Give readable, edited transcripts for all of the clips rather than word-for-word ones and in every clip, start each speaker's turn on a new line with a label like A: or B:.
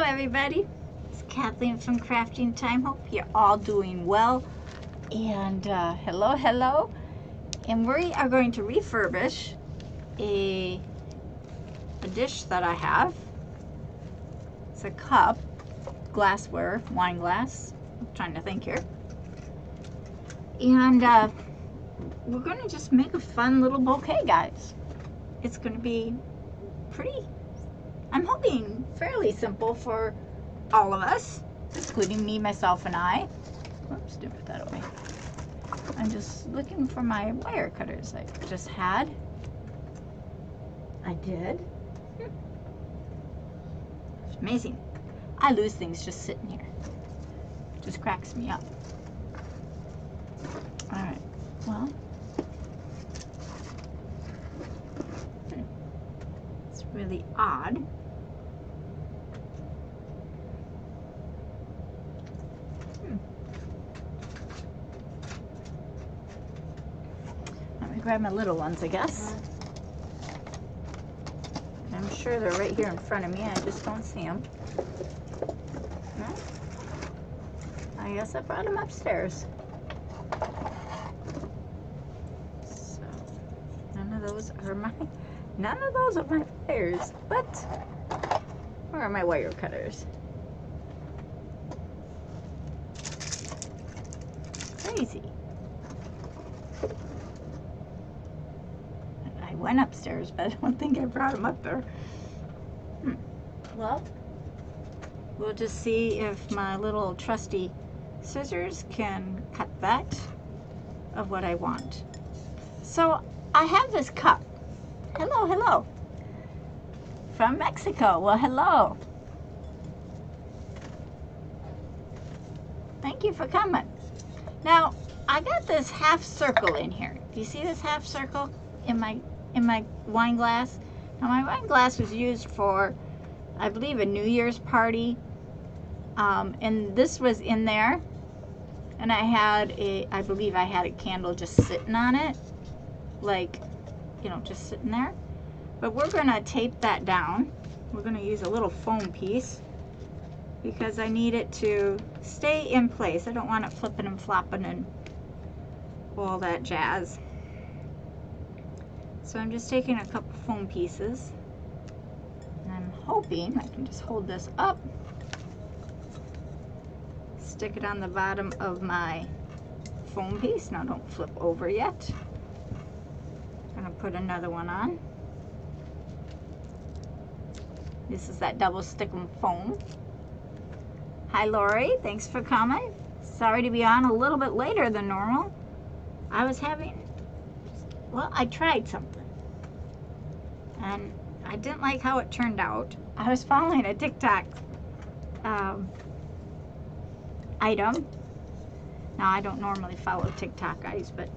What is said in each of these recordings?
A: everybody. It's Kathleen from Crafting Time. Hope you're all doing well. And hello. And we are going to refurbish a dish that I have. It's a cup, glassware, wine glass. I'm trying to think here. And we're going to just make a fun little bouquet, guys. It's going to be pretty, I'm hoping, fairly simple for all of us, including me, myself, and I. Whoops, didn't put that away. I'm just looking for my wire cutters I just had. I did. It's amazing. I lose things just sitting here. Just cracks me up. All right, well. It's really odd. Let me grab my little ones, I guess. I'm sure they're right here in front of me. I just don't see them. No? I guess I brought them upstairs. So, none of those are my wires. But where are my wire cutters? Crazy. I went upstairs, but I don't think I brought them up there. Well, we'll just see if my little trusty scissors can cut that of what I want. So I have this cup. Hello. From Mexico. Well, hello. Thank you for coming. Now, I got this half circle in here. Do you see this half circle in my wine glass? Now, my wine glass was used for, I believe, a New Year's party. And this was in there. And I believe I had a candle just sitting on it. Like, you know, just sitting there. But we're going to tape that down. We're going to use a little foam piece because I need it to stay in place. I don't want it flipping and flopping and all that jazz. So I'm just taking a couple foam pieces, and I'm hoping I can just hold this up, stick it on the bottom of my foam piece. Now don't flip over yet. I'm going to put another one on. This is that double stickum foam. Hi Lori, thanks for coming. Sorry to be on a little bit later than normal. I tried something. And I didn't like how it turned out. I was following a TikTok item. Now, I don't normally follow TikTok guys, but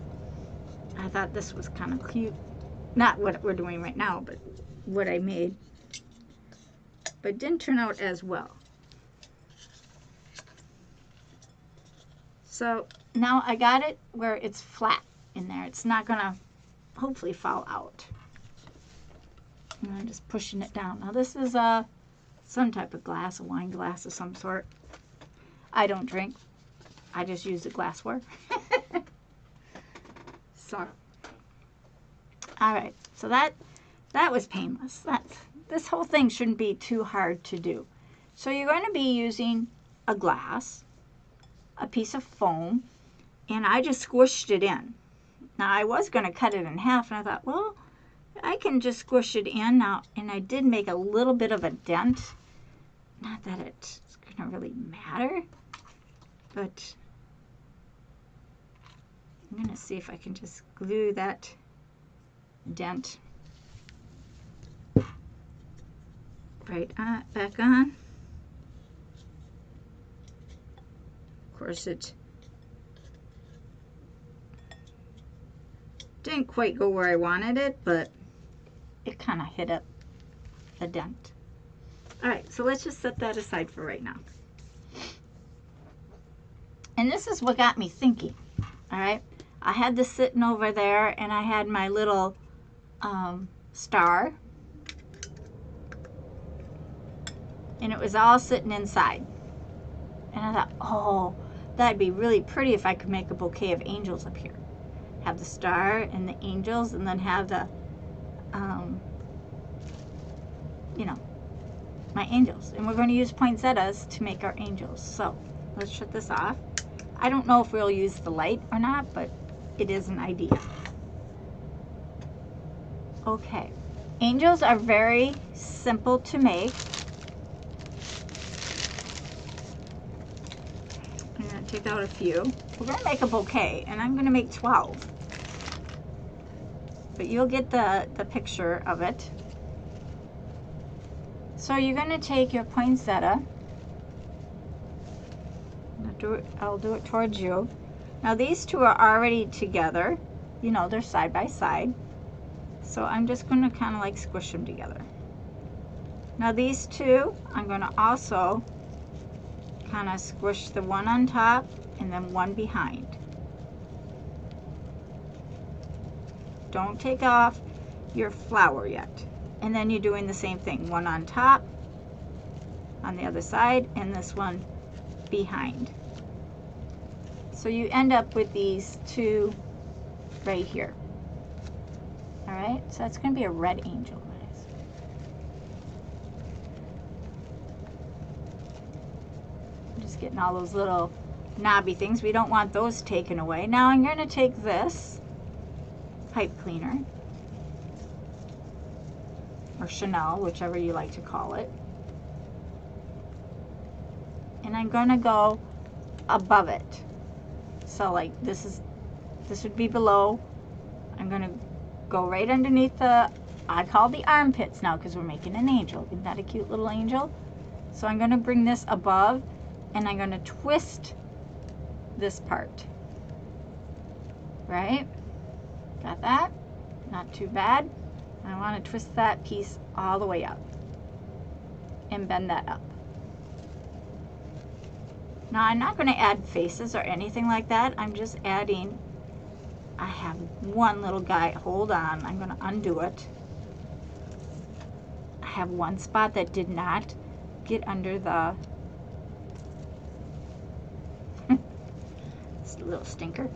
A: I thought this was kind of cute. Not what we're doing right now, but what I made. But it didn't turn out as well. So now I got it where it's flat in there. It's not going to hopefully fall out. And I'm just pushing it down. Now this is some type of glass, a wine glass of some sort. I don't drink. I just use the glassware. So, all right. So that was painless. This whole thing shouldn't be too hard to do. So you're going to be using a glass, a piece of foam, and I just squished it in. Now I was going to cut it in half, and I thought, well, I can just squish it in now, and I did make a little bit of a dent. Not that it's going to really matter, but I'm going to see if I can just glue that dent right back on. Of course, it didn't quite go where I wanted it, but it kind of hit up a dent. All right, so let's just set that aside for right now. And this is what got me thinking, all right? I had this sitting over there, and I had my little star and it was all sitting inside. And I thought, oh, that'd be really pretty if I could make a bouquet of angels up here. Have the star and the angels, and then have the, you know, my angels. And we're going to use poinsettias to make our angels. So let's shut this off. I don't know if we'll use the light or not, but it is an idea. Okay, angels are very simple to make. I'm going to take out a few. We're going to make a bouquet, and I'm going to make 12. But you'll get the picture of it. So you're going to take your poinsettia. I'll do it towards you. Now these two are already together. You know, they're side by side. So I'm just going to kind of like squish them together. Now these two, I'm going to also kind of squish the one on top and then one behind. Don't take off your flower yet. And then you're doing the same thing. One on top, on the other side, and this one behind. So you end up with these two right here. All right, so that's going to be a red angel. I'm just getting all those little knobby things. We don't want those taken away. Now I'm going to take this pipe cleaner, or Chanel, whichever you like to call it, and I'm going to go above it. So like this would be below. I'm going to go right underneath the, I call the armpits now because we're making an angel. Isn't that a cute little angel? So I'm going to bring this above, and I'm going to twist this part. Right? Got that? Not too bad. I want to twist that piece all the way up and bend that up. Now I'm not going to add faces or anything like that. I'm just adding, I have one little guy, hold on, I'm going to undo it. I have one spot that did not get under the, it's a little stinker.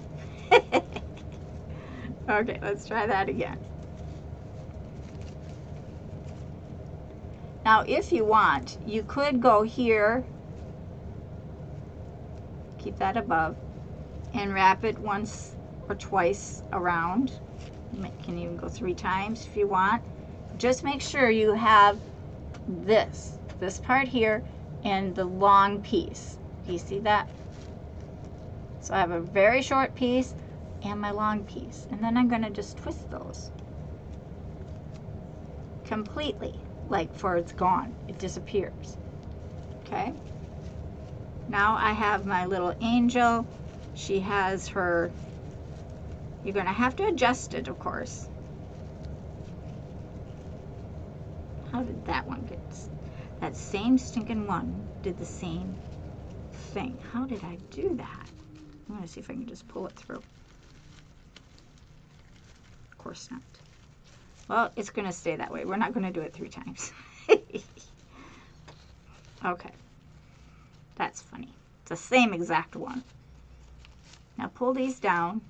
A: Okay, let's try that again. Now if you want, you could go here, keep that above, and wrap it once or twice around. You can even go 3 times if you want. Just make sure you have this part here and the long piece. Do you see that? So I have a very short piece and my long piece, and then I'm going to just twist those completely, like for it's gone, it disappears. Okay, now I have my little angel. She has her, you're going to have to adjust it, of course. How did that one get, that same stinking one did the same thing. How did I do that? I'm going to see if I can just pull it through. Of course not. Well, it's going to stay that way. We're not going to do it 3 times. Okay. That's funny. It's the same exact one. Now pull these down.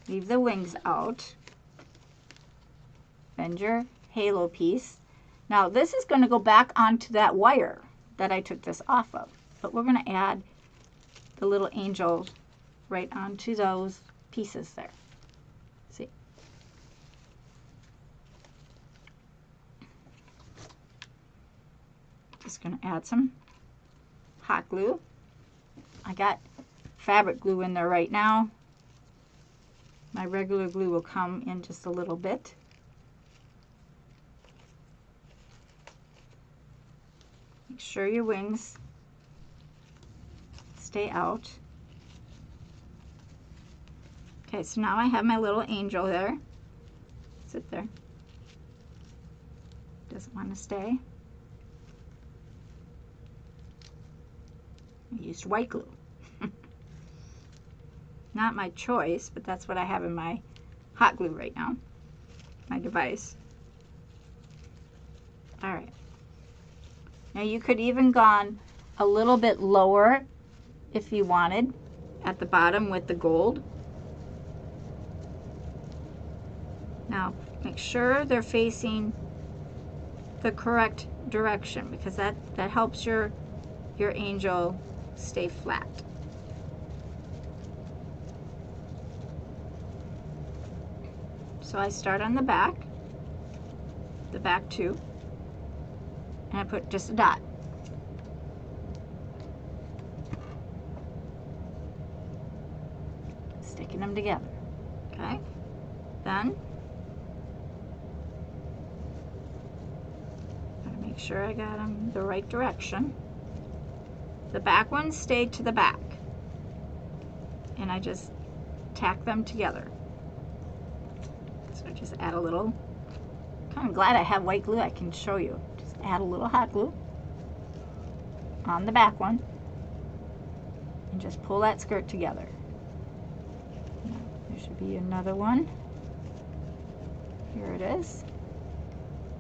A: Leave the wings out. Bend your halo piece. Now this is going to go back onto that wire that I took this off of. But we're going to add the little angel right onto those pieces there. See? Just going to add some hot glue. I got fabric glue in there right now. My regular glue will come in just a little bit. Make sure your wings stay out. Okay, so now I have my little angel there. Sit there. Doesn't want to stay. I used white glue. Not my choice, but that's what I have in my hot glue right now, my device. All right. Now you could even gone a little bit lower if you wanted at the bottom with the gold. Now make sure they're facing the correct direction, because that helps your angel stay flat. So I start on the back two, and I put just a dot. Sticking them together, okay? Then, gotta make sure I got them the right direction. The back ones stay to the back, and I just tack them together. So I just add a little, kind of glad I have white glue, I can show you. Just add a little hot glue on the back one, and just pull that skirt together. Now, there should be another one. Here it is.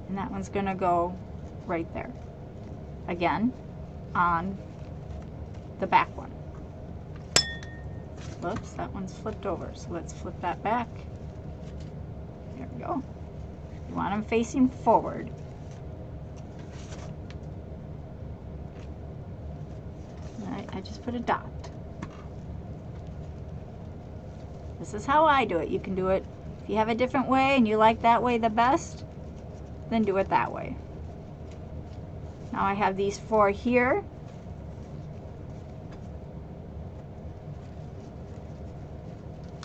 A: And that one's gonna go right there. Again, on the back one. Whoops, that one's flipped over. So let's flip that back. There we go. You want them facing forward. I just put a dot. This is how I do it. You can do it, if you have a different way and you like that way the best, then do it that way. Now I have these 4 here.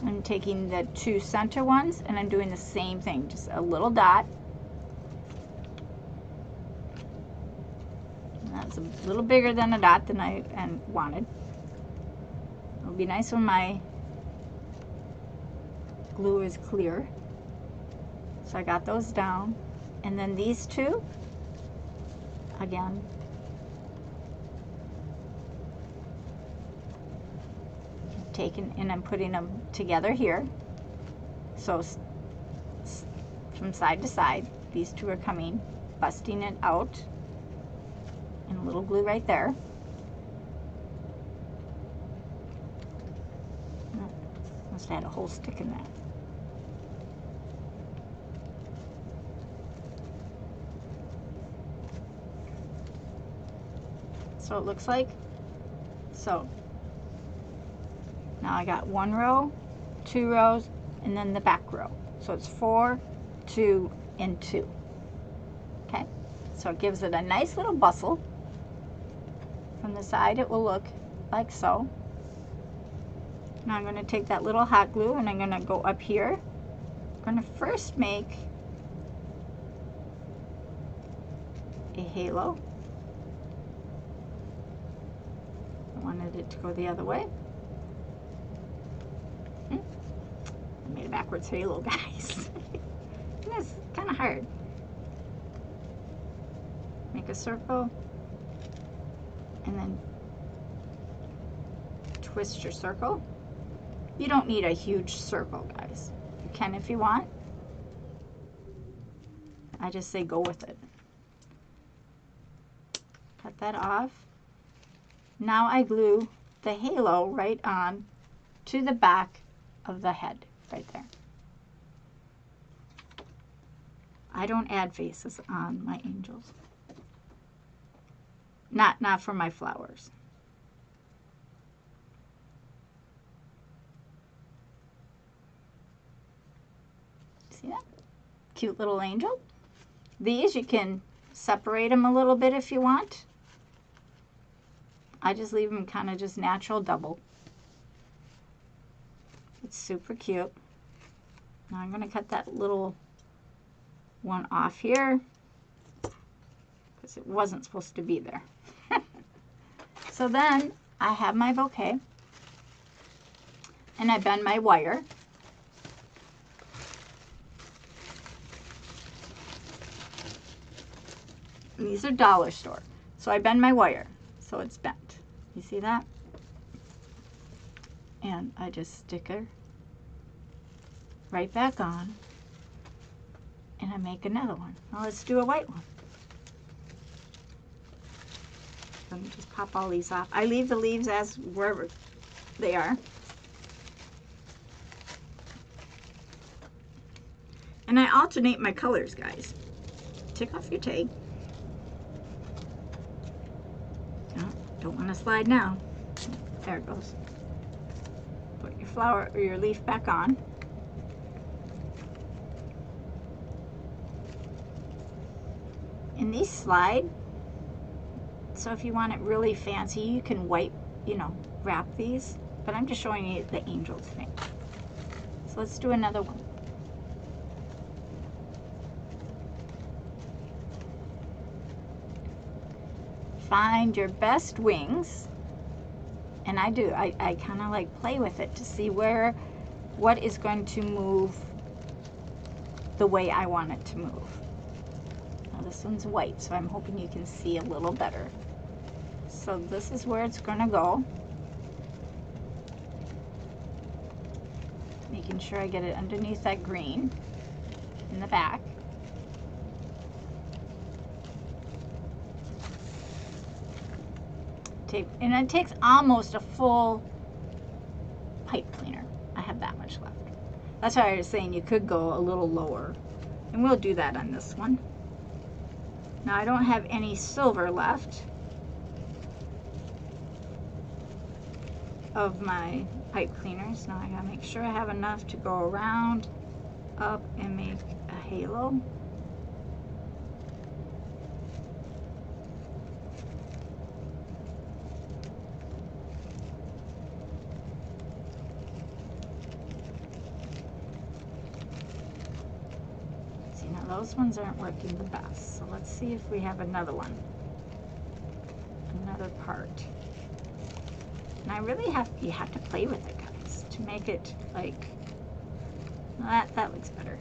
A: I'm taking the 2 center ones and I'm doing the same thing, just a little dot. And that's a little bigger than a dot than I wanted. It'll be nice when my glue is clear. So I got those down. And then these 2, again, taken and I'm putting them together here. So from side to side, these 2 are coming, busting it out, and a little glue right there. Oh, must have had a whole stick in that. So it looks like, so now I got 1 row, 2 rows, and then the back row. So it's 4, 2, and 2. Okay, so it gives it a nice little bustle. From the side it will look like so. Now I'm going to take that little hot glue and I'm going to go up here. I'm going to first make a halo. I wanted it to go the other way. I made a backwards halo, guys. It's kind of hard. Make a circle and then twist your circle. You don't need a huge circle, guys. You can if you want. I just say go with it. Cut that off. Now I glue the halo right on to the back of the head, right there. I don't add faces on my angels. Not for my flowers. See that? Cute little angel. These, you can separate them a little bit if you want. I just leave them kind of just natural double. It's super cute. Now I'm going to cut that little one off here because it wasn't supposed to be there. So then I have my bouquet and I bend my wire. And these are dollar store. So I bend my wire so it's bent. You see that? And I just stick her right back on and I make another one. Now let's do a white one. let me just pop all these off. I leave the leaves as wherever they are. And I alternate my colors, guys. Take off your tag. Oh, don't want to slide now. There it goes. Put your flower or your leaf back on. And these slide. So if you want it really fancy, you can wrap these. But I'm just showing you the angels thing. So let's do another one. Find your best wings. And I do. I kind of like play with it to see what is going to move the way I want it to move. Now this one's white, so I'm hoping you can see a little better. So this is where it's going to go. Making sure I get it underneath that green in the back. Tape, and it takes almost a full pipe cleaner. I have that much left. That's why I was saying you could go a little lower, and we'll do that on this one. Now I don't have any silver left of my pipe cleaners. Now I gotta make sure I have enough to go around, up, and make a halo. Those ones aren't working the best, so let's see if we have another one, another part. And I really you have to play with it, guys, to make it like that looks better.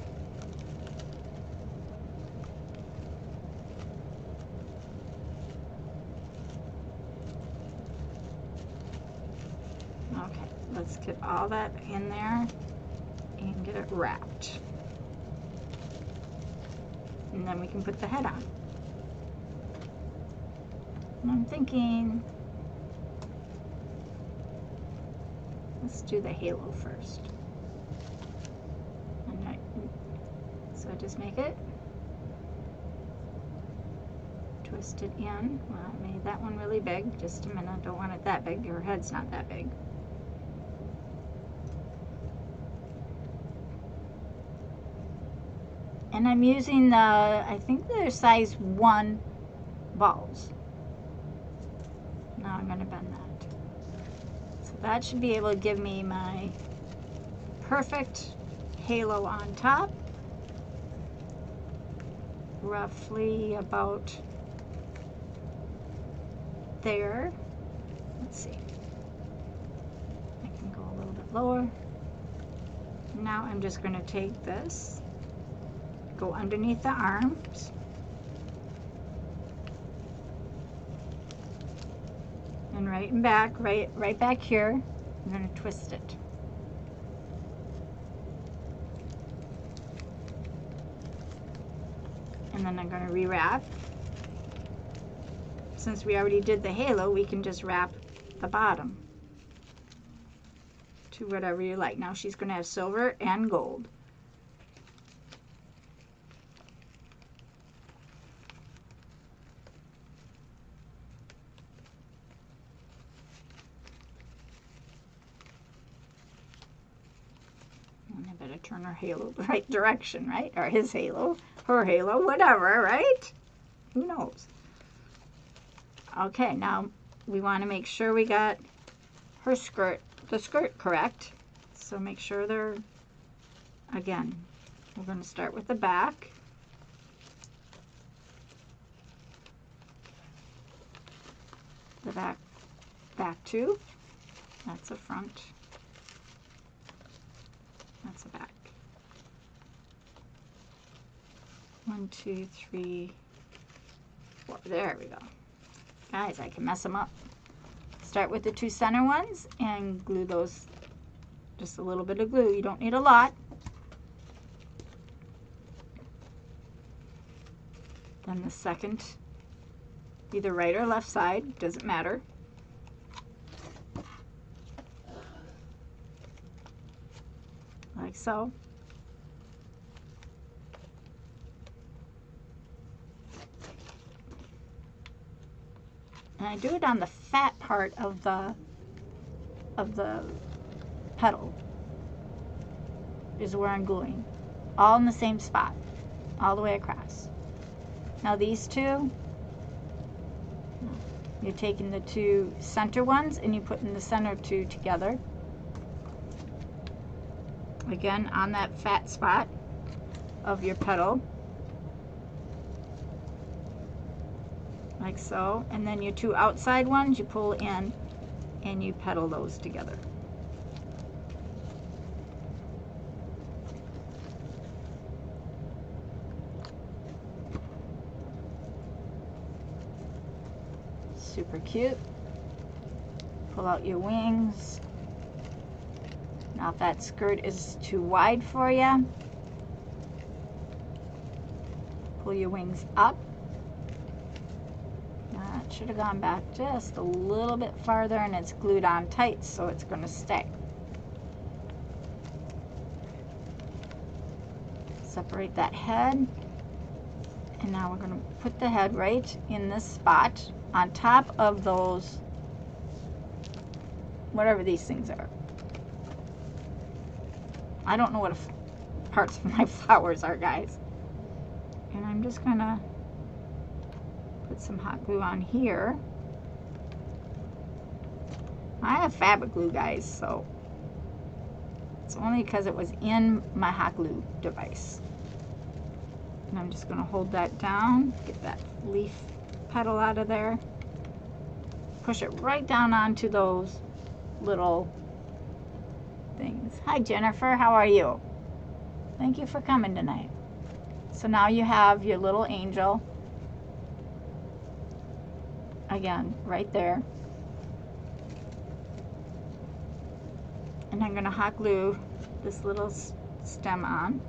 A: Okay, let's get all that in there and get it wrapped. And then we can put the head on. And I'm thinking, let's do the halo first. So I just make it, twist it in. Well, I made that one really big. Just a minute, don't want it that big. Your head's not that big. And I'm using I think they're size 1 balls. Now I'm going to bend that. So that should be able to give me my perfect halo on top. Roughly about there. Let's see. I can go a little bit lower. Now I'm just going to take this, go underneath the arms, and right and back, right back here, I'm going to twist it. And then I'm going to rewrap. Since we already did the halo, we can just wrap the bottom to whatever you like. Now she's going to have silver and gold. And I better turn her halo the right direction, right? Or his halo, her halo, whatever, right? Who knows? Okay, now we want to make sure we got her skirt, the skirt correct. So make sure they're, again, we're going to start with the back. The back two. That's a front. That's a back. 1, 2, 3, 4. There we go. Guys, I can mess them up. Start with the 2 center ones and glue those, just a little bit of glue. You don't need a lot. Then the second either right or left side, doesn't matter. Like so. And I do it on the fat part of the petal is where I'm gluing. All in the same spot, all the way across. Now these two, you're taking the two center ones and you're putting the center two together. Again, on that fat spot of your petal. Like so. And then your two outside ones, you pull in and you petal those together. Super cute. Pull out your wings. Now if that skirt is too wide for you, pull your wings up. That should have gone back just a little bit farther, and it's glued on tight, so it's going to stay. Separate that head, and now we're going to put the head right in this spot on top of those, whatever these things are. I don't know what parts of my flowers are, guys. And I'm just going to put some hot glue on here. I have fabric glue, guys, so it's only because it was in my hot glue device. And I'm just going to hold that down, get that leaf petal out of there, push it right down onto those little things. Hi Jennifer, how are you? Thank you for coming tonight. So now you have your little angel, again, right there. And I'm going to hot glue this little stem on.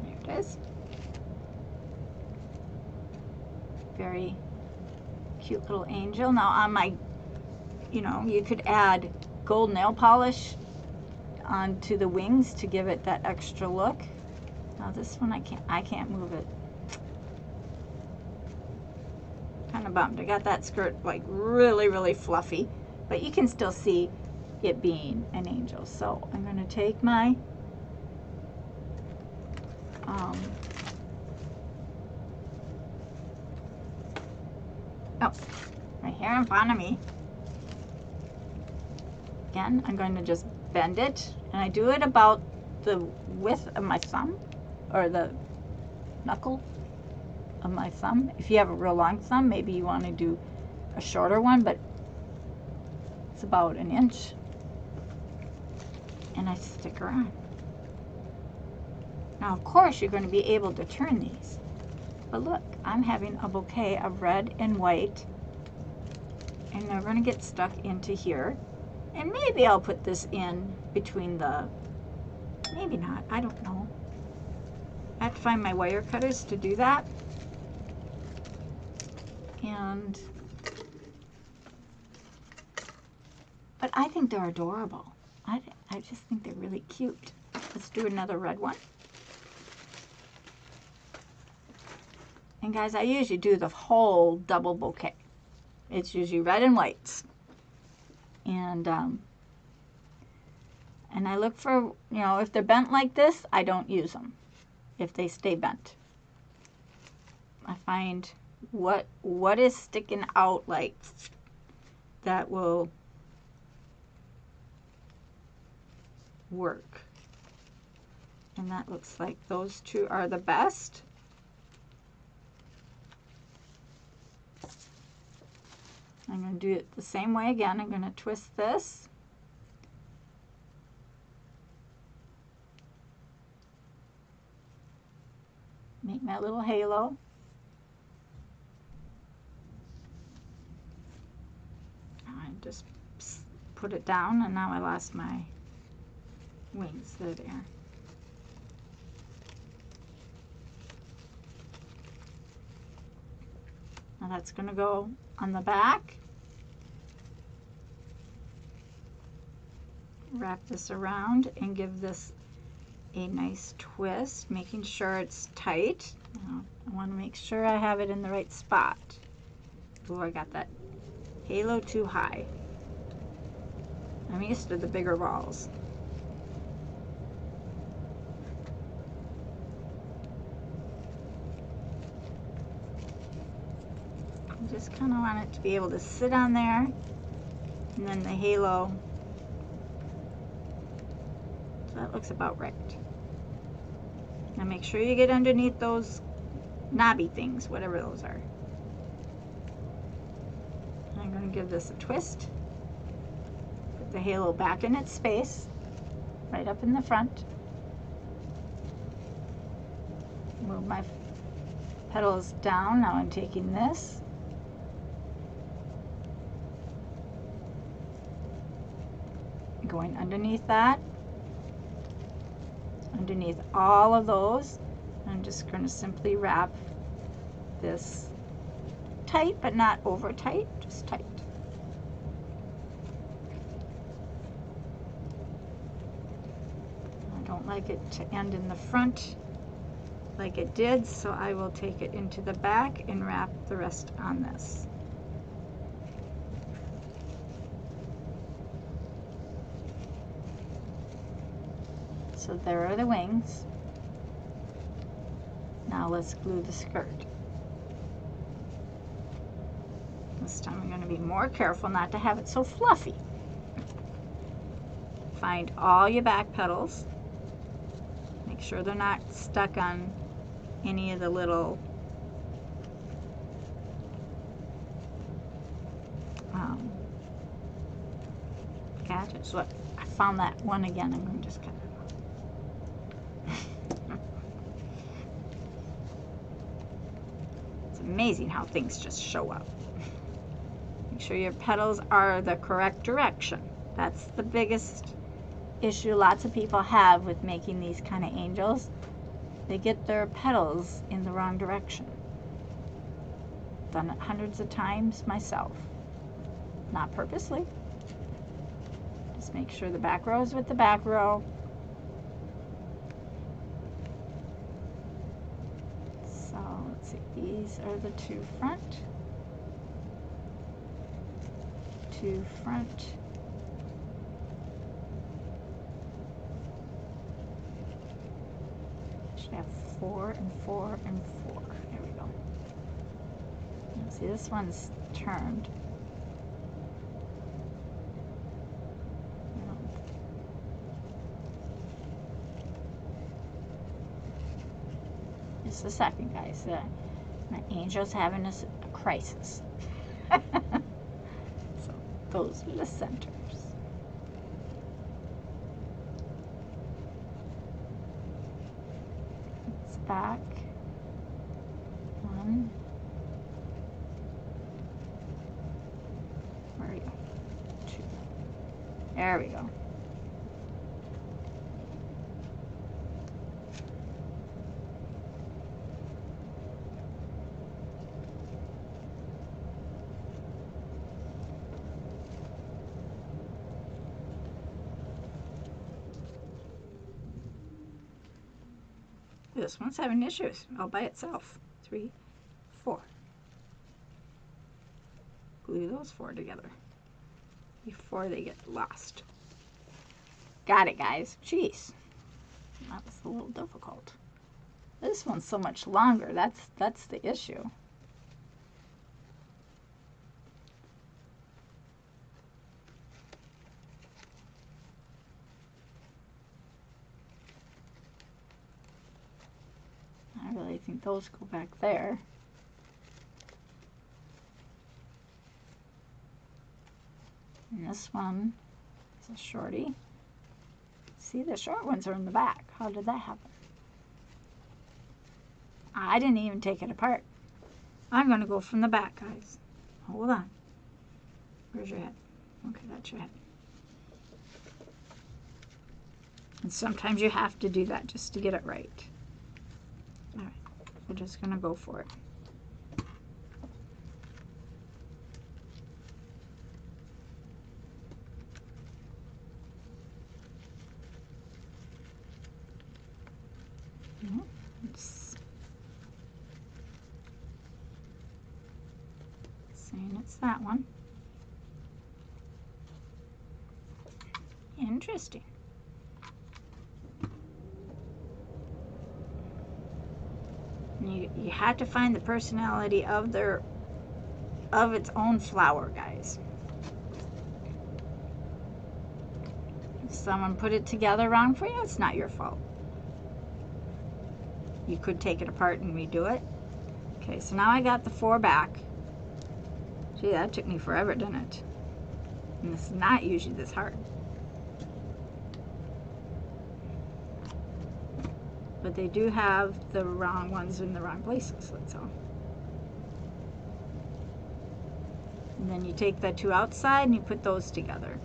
A: There it is. Very cute little angel. Now on my, you could add gold nail polish onto the wings to give it that extra look. Now this one I can't move it. Kind of bummed. I got that skirt like really fluffy, but you can still see it being an angel. So I'm going to take my right here in front of me. Again, I'm going to just bend it, and I do it about the width of my thumb, or the knuckle of my thumb. If you have a real long thumb, maybe you want to do a shorter one, but it's about an inch. And I stick her on. Now, of course, you're going to be able to turn these. But look, I'm having a bouquet of red and white, and they're going to get stuck into here. And maybe I'll put this in between the, maybe not, I don't know. I have to find my wire cutters to do that. But I think they're adorable. I just think they're really cute. Let's do another red one. And guys, I usually do the whole double bouquet. It's usually red and whites. And I look for, if they're bent like this, I don't use them. If they stay bent, I find what is sticking out like that will work. And that looks like those two are the best. I'm going to do it the same way again. I'm going to twist this. Make my little halo. I just put it down, and now I lost my wings. They're there. Now that's going to go on the back. Wrap this around and give this a nice twist, making sure it's tight. I want to make sure I have it in the right spot. Oh, I got that halo too high. I'm used to the bigger balls. I just kind of want it to be able to sit on there, and then the halo. So that looks about right. Now make sure you get underneath those knobby things, whatever those are. I'm going to give this a twist. Put the halo back in its space, right up in the front. Move my petals down. Now I'm taking this. Going underneath that. Underneath all of those. I'm just going to simply wrap this tight, but not over tight, just tight. I don't like it to end in the front like it did, so I will take it into the back and wrap the rest on this. So there are the wings. Now let's glue the skirt. This time I'm going to be more careful not to have it so fluffy. Find all your back petals. Make sure they're not stuck on any of the little gadgets. Look, I found that one again. I'm going to just cut it off. It's amazing how things just show up. Make sure your petals are the correct direction. That's the biggest issue lots of people have with making these kind of angels. They get their petals in the wrong direction. Done it hundreds of times myself. Not purposely. Just make sure the back row is with the back row. So let's see, these are the two front. Two front. Should have 4 and 4 and 4. There we go. See, this one's turned. Just a second, guys. My angel's having a crisis. So those are the centers. It's back. 1. Where are you? 2. There we go. This one's having issues all by itself. 3, 4. Glue those 4 together before they get lost. Got it, guys. Jeez, that was a little difficult. This one's so much longer. That's the issue. I really think those go back there. And this one is a shorty. See, the short ones are in the back. How did that happen? I didn't even take it apart. I'm going to go from the back, guys. Hold on. Where's your head? Okay, that's your head. And sometimes you have to do that just to get it right. All right, we're just gonna go for it. It's saying it's that one. Interesting. You have to find the personality of its own flower, guys. If someone put it together wrong for you, it's not your fault. You could take it apart and redo it. Okay, so now I got the 4 back. Gee, that took me forever, didn't it? And this is not usually this hard. But they do have the wrong ones in the wrong places, that's all. And then you take the 2 outside and you put those together.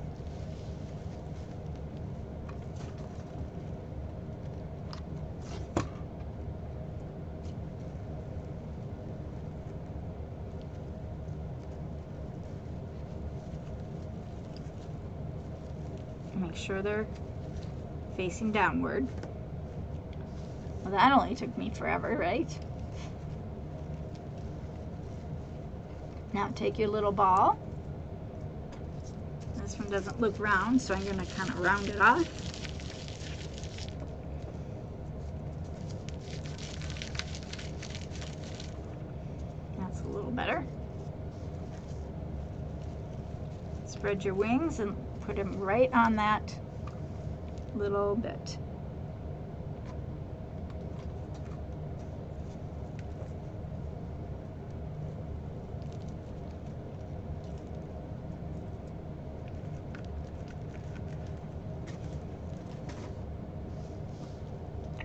A: Make sure they're facing downward. Well, that only took me forever, right? Now take your little ball. This one doesn't look round, so I'm going to kind of round it off. That's a little better. Spread your wings and put them right on that little bit.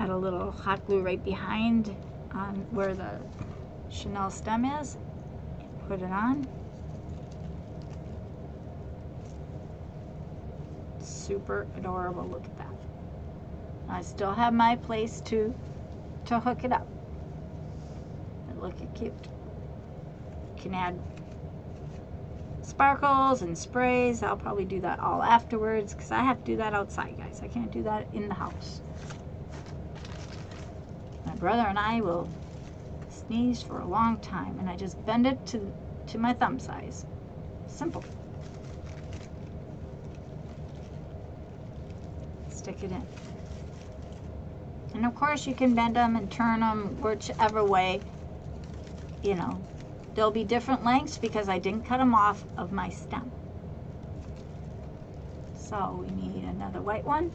A: Add a little hot glue right behind on where the chenille stem is. Put it on. Super adorable. Look at that. I still have my place to hook it up. And look at cute. You can add sparkles and sprays. I'll probably do that all afterwards because I have to do that outside, guys. I can't do that in the house. My brother and I will sneeze for a long time, and I just bend it to my thumb size. Simple. Stick it in. And of course you can bend them and turn them whichever way, you know. There'll be different lengths because I didn't cut them off of my stem. So we need another white one.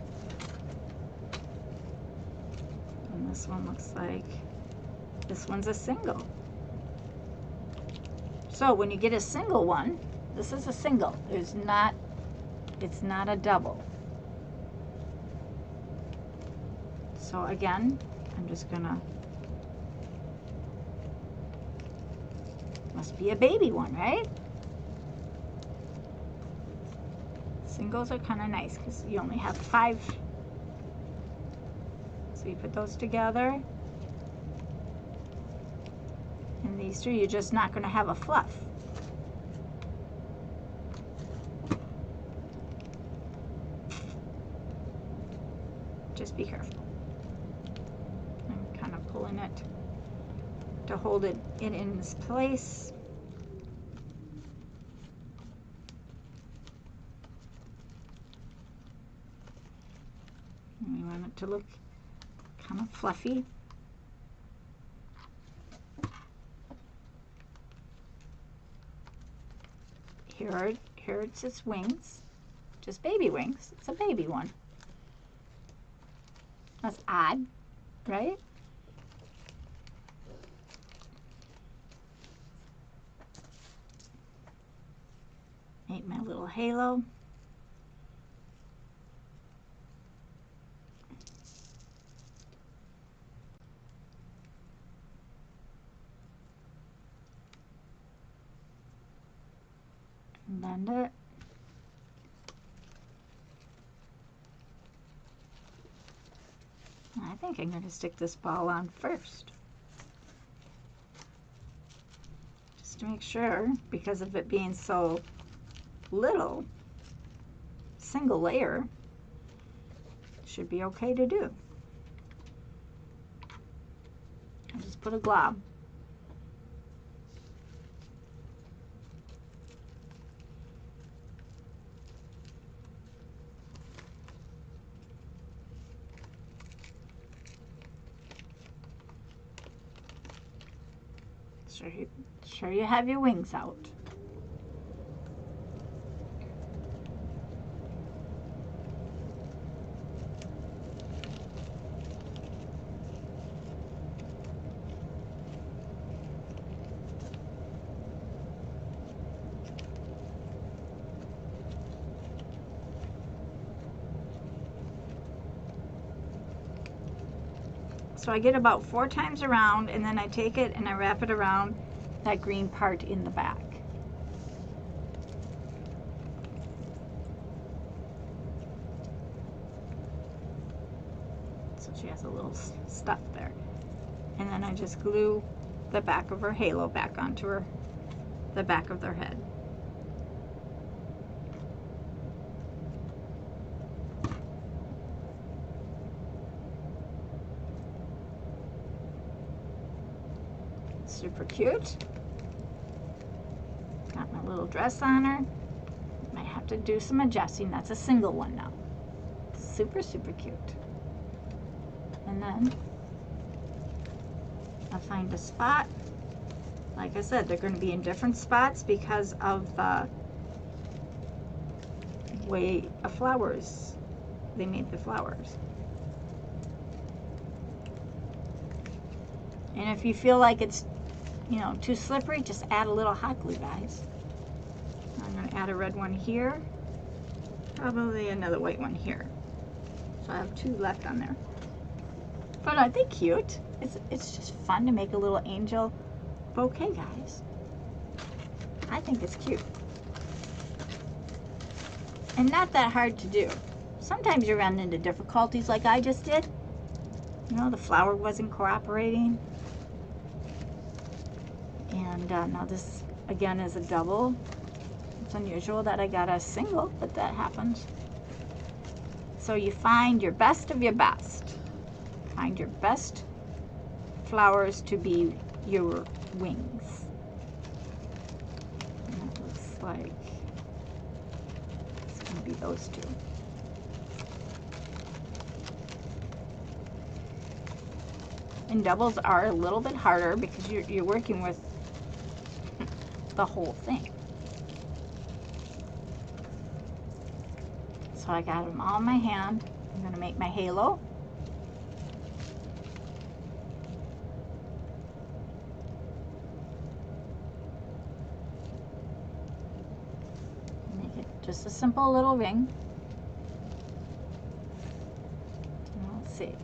A: And this one looks like, this one's a single. So when you get a single one, this is a single. It's not a double. So again, I'm just gonna, must be a baby one, right? Singles are kind of nice because you only have 5. So you put those together. And these 3, you're just not gonna have a fluff. Just be careful. I'm kind of pulling it to hold it in its place. And we want it to look kind of fluffy. Here it's its wings, just baby wings. It's a baby one. That's odd, right? Make my little halo. Bend it. think I'm going to stick this ball on first. Just to make sure, because of it being so little, single layer, should be okay to do. I'll just put a glob. Sure you have your wings out. So I get about 4 times around, and then I take it and I wrap it around that green part in the back. So she has a little stuff there. And then I just glue the back of her halo back onto the back of their head. Super cute. Got my little dress on her. Might have to do some adjusting. That's a single one now. Super, super cute. And then I'll find a spot. Like I said, they're going to be in different spots because of the way of flowers. They made the flowers. And if you feel like it's, you know, too slippery, just add a little hot glue, guys. I'm going to add a red one here, probably another white one here. So I have 2 left on there. But aren't they cute? It's just fun to make a little angel bouquet, guys. I think it's cute. And not that hard to do. Sometimes you run into difficulties like I just did. You know, the flower wasn't cooperating. And now this, again, is a double. It's unusual that I got a single, but that happens. So you find your best of your best. Find your best flowers to be your wings. And that looks like it's going to be those 2. And doubles are a little bit harder because you're working with the whole thing. So I got them all in my hand. I'm going to make my halo. Make it just a simple little ring. And let's see.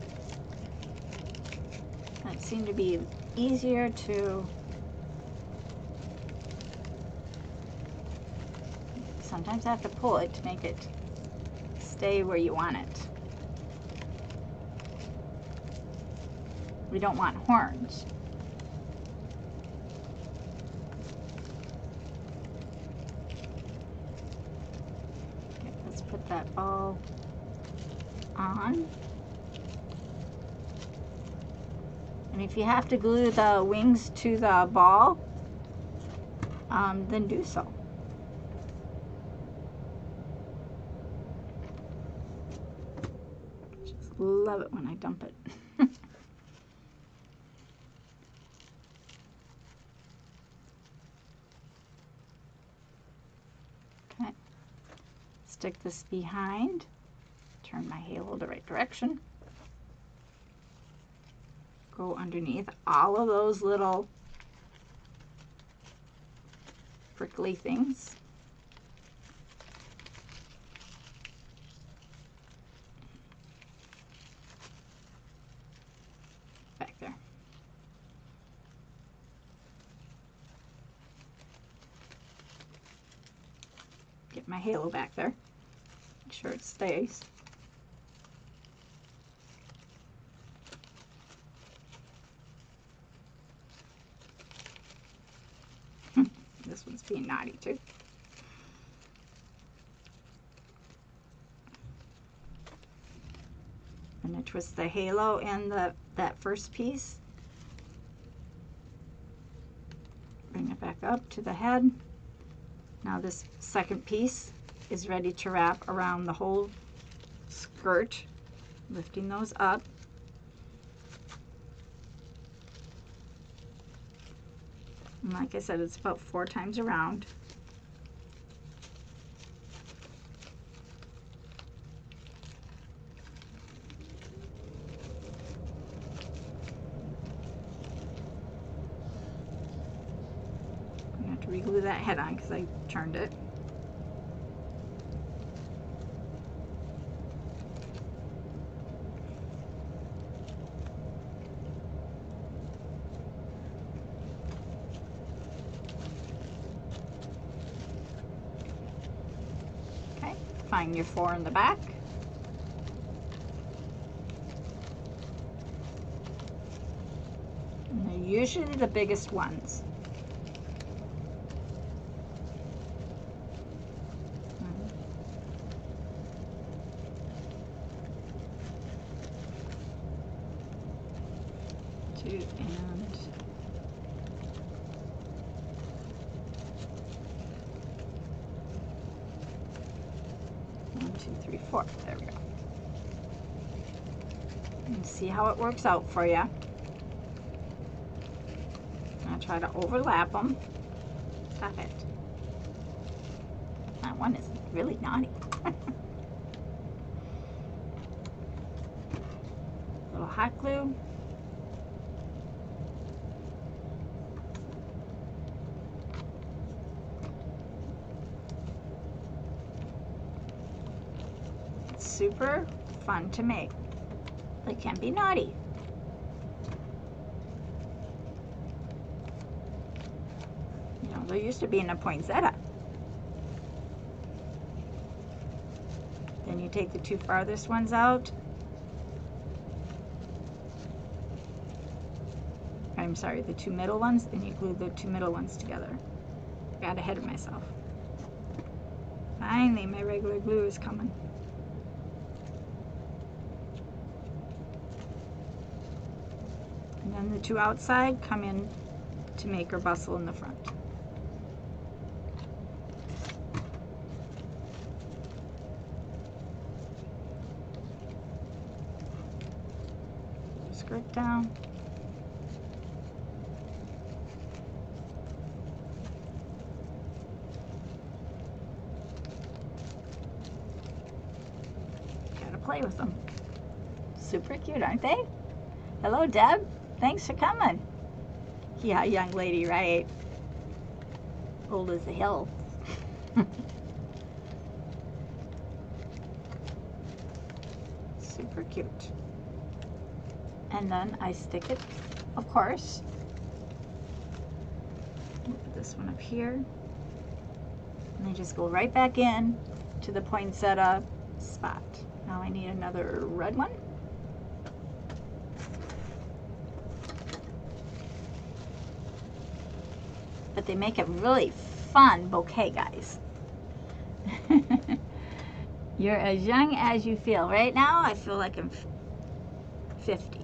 A: That seemed to be easier to sometimes I have to pull it to make it stay where you want it. We don't want horns. Okay, let's put that ball on. And if you have to glue the wings to the ball, then do so. Love it when I dump it. Okay, stick this behind, turn my halo the right direction, go underneath all of those little prickly things. Get my halo back there. Make sure it stays. being naughty too. And I twist the halo in that first piece. Bring it back up to the head. Now this second piece is ready to wrap around the whole skirt, lifting those up. And like I said, it's about 4 times around. I'm going to have to re-glue that head on because I turned it. Find your 4 in the back. And they're usually the biggest ones. Two and 1, 2, 3, 4. There we go. And see how it works out for you. I try to overlap them. Stop it. That one is really naughty. Little hot glue. Super fun to make. They can be naughty. You know, there used to be a poinsettia. Then you take the 2 farthest ones out. I'm sorry, the 2 middle ones, and you glue the 2 middle ones together. Got ahead of myself. Finally, my regular glue is coming. And then the 2 outside come in to make her bustle in the front. Skirt down. Gotta play with them. Super cute, aren't they? Hello, Deb. Thanks for coming. Yeah, young lady, right? Old as the hill. Super cute. And then I stick it, of course. Put this one up here. And they just go right back in to the poinsettia spot. Now I need another red one. But they make a really fun bouquet, guys. You're as young as you feel. Right now, I feel like I'm 50.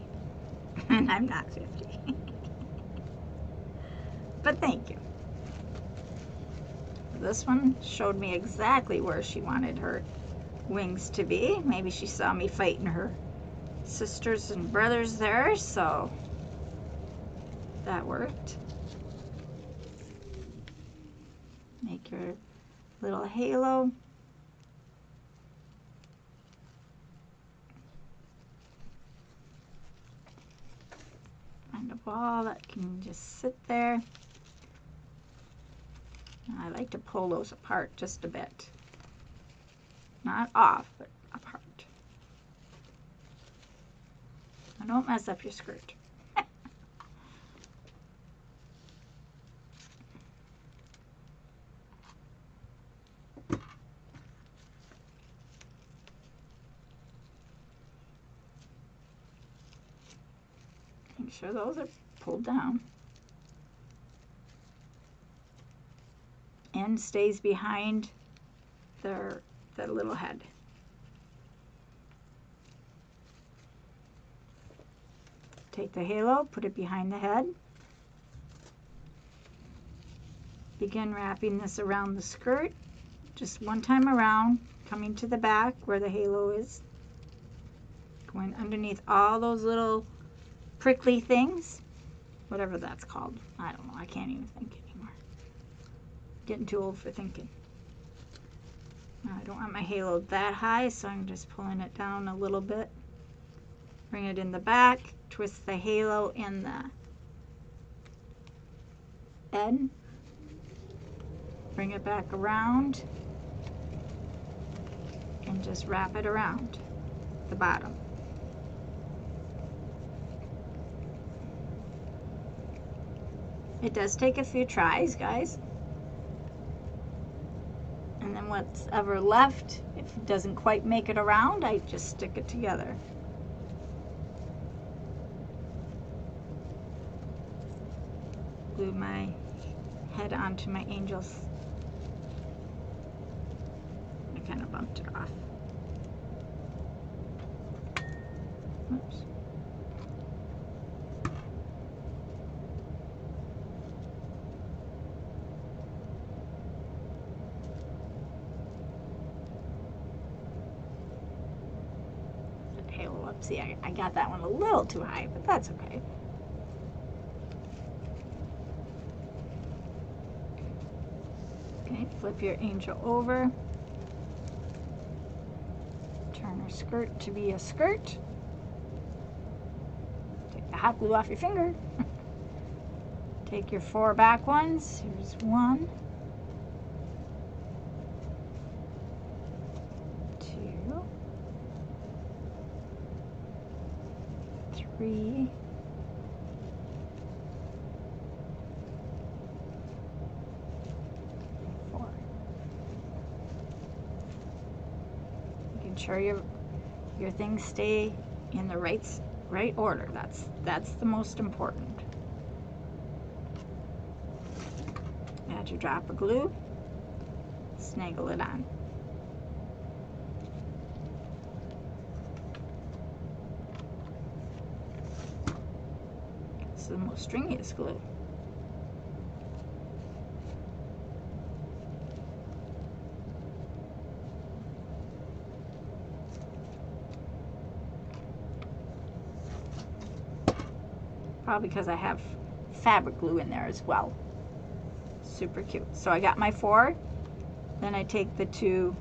A: And I'm not 50. But thank you. This one showed me exactly where she wanted her wings to be. Maybe she saw me fighting her sisters and brothers there, so that worked. Make your little halo. Find a ball that can just sit there. I like to pull those apart just a bit. Not off, but apart. Now don't mess up your skirt. Make sure those are pulled down. wind stays behind the little head. Take the halo, put it behind the head. Begin wrapping this around the skirt, just one time around, coming to the back where the halo is. Going underneath all those little prickly things, whatever that's called. I don't know, I can't even think anymore. Getting too old for thinking. I don't want my halo that high, so I'm just pulling it down a little bit. Bring it in the back, twist the halo in the end, bring it back around, and just wrap it around the bottom. It does take a few tries, guys. And then what's ever left, if it doesn't quite make it around, I just stick it together. Glue my head onto my angel's. I kind of bumped it off. Oops. Halo up. See, I got that one a little too high, but that's okay. Okay, flip your angel over. Turn her skirt to be a skirt. Take the hot glue off your finger. Take your 4 back ones. Here's 1, 2, 3, 4. Making sure your things stay in the right order. That's the most important. Add your drop of glue, snaggle it on. This is the most stringiest glue. Probably because I have fabric glue in there as well. Super cute. So I got my 4, then I take the 2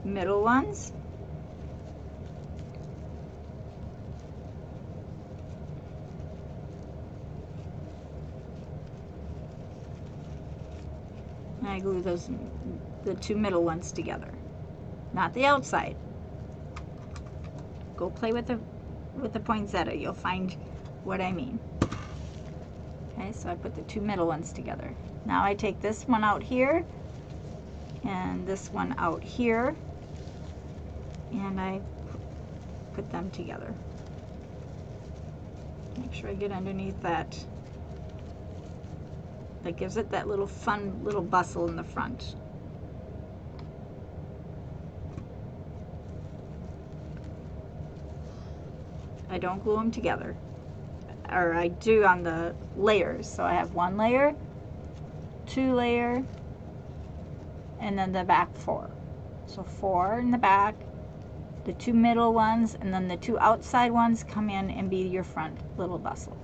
A: middle ones, and I glue the 2 middle ones together, not the outside. Go play with the poinsettia, you'll find what I mean. Okay, so I put the 2 middle ones together. Now I take this one out here and this one out here, and I put them together. Make sure I get underneath that. That gives it that little fun little bustle in the front. I don't glue them together, or I do on the layers. So I have 1 layer, 2 layer, and then the back 4. So 4 in the back, the 2 middle ones, and then the 2 outside ones come in and be your front little bustle.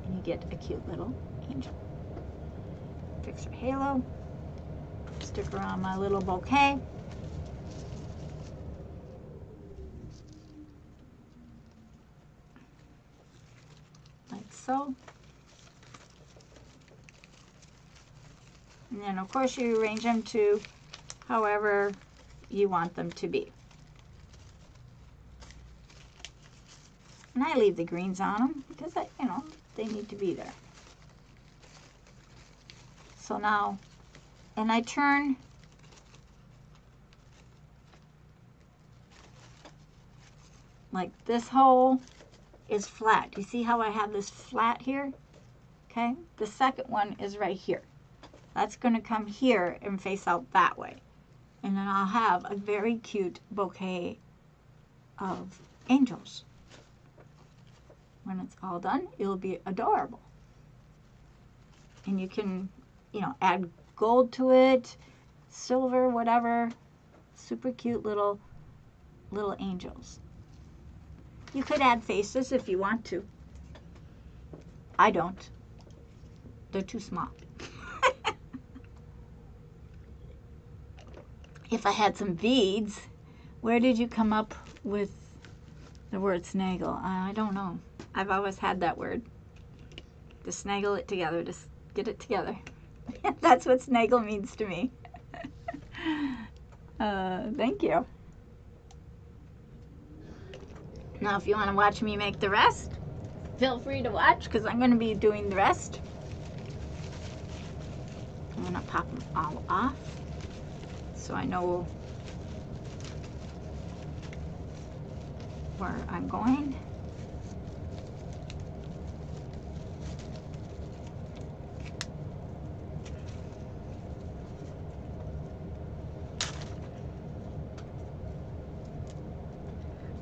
A: And you get a cute little angel. Fix your halo, stick her on my little bouquet. Like so. And then of course you arrange them to however you want them to be. And I leave the greens on them because they need to be there. So now, and I turn like this hole is flat. You see how I have this flat here? Okay, the second one is right here. That's going to come here and face out that way. And then I'll have a very cute bouquet of angels. When it's all done, it'll be adorable. And you can, add gold to it, silver, whatever. Super cute little angels. You could add faces if you want to. I don't. They're too small. If I had some beads, where did you come up with the word snaggle? I don't know. I've always had that word. To snaggle it together, to get it together. That's what snaggle means to me. Thank you. Now, if you want to watch me make the rest, feel free to watch, because I'm going to be doing the rest. I'm going to pop them all off so I know where I'm going.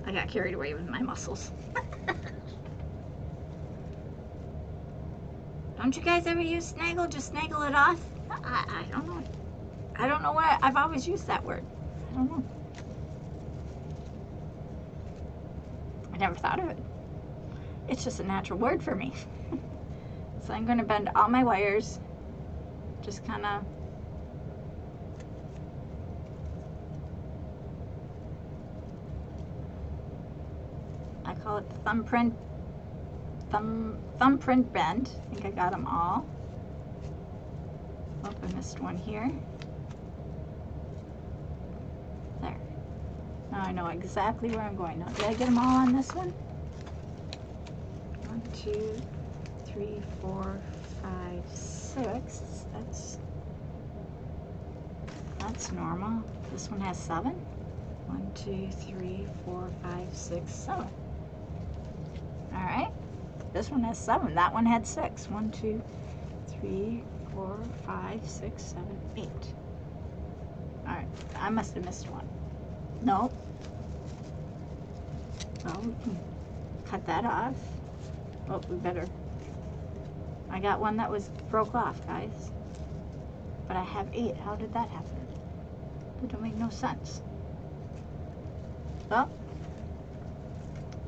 A: I got carried away with my muscles. Don't you guys ever use snaggle? Just snaggle it off? I don't know. I don't know why I've always used that word. I don't know. I never thought of it. It's just a natural word for me. So I'm going to bend all my wires. Just kind of I call it the thumbprint bend. I think I got them all. Oh, I missed one here. There. Now I know exactly where I'm going. Now, did I get them all on this one? 1, 2, 3, 4, 5, 6. That's normal. This one has 7. 1, 2, 3, 4, 5, 6, 7. All right. This one has 7. That one had 6. 1, 2, 3, 4, 5, 6, 7, 8. All right. I must have missed one. No. Well, we can cut that off. Oh, we better. I got one that was broke off, guys. But I have 8. How did that happen? That don't make no sense. Well,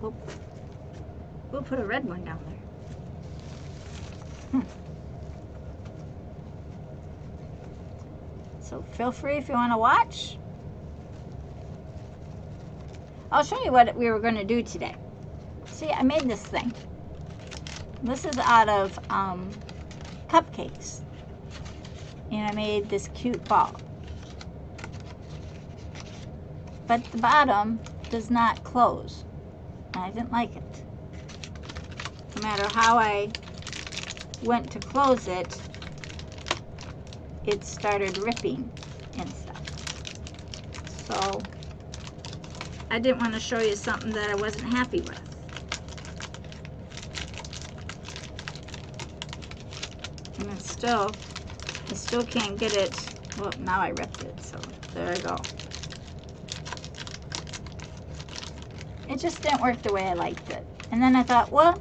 A: we'll put a red one down there. So feel free if you want to watch. I'll show you what we were going to do today. See, I made this thing. This is out of cupcakes. And I made this cute ball. But the bottom does not close. And I didn't like it. No matter how I went to close it, it started ripping and stuff. So I didn't want to show you something that I wasn't happy with. And I still can't get it. Well, now I ripped it, so there I go. It just didn't work the way I liked it. And then I thought, well,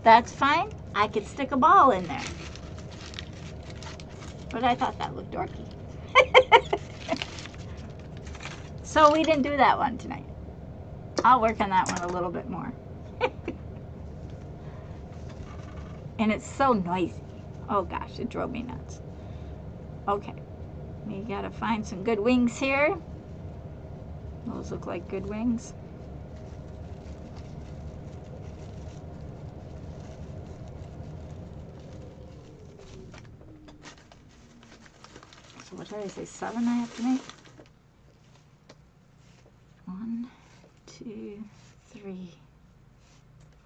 A: that's fine. I could stick a ball in there. But I thought that looked dorky. So we didn't do that one tonight. I'll work on that one a little bit more. And it's so noisy. Oh gosh, it drove me nuts. Okay, we gotta find some good wings here. Those look like good wings. So what did I say, 7 I have to make? 1, 2, 3,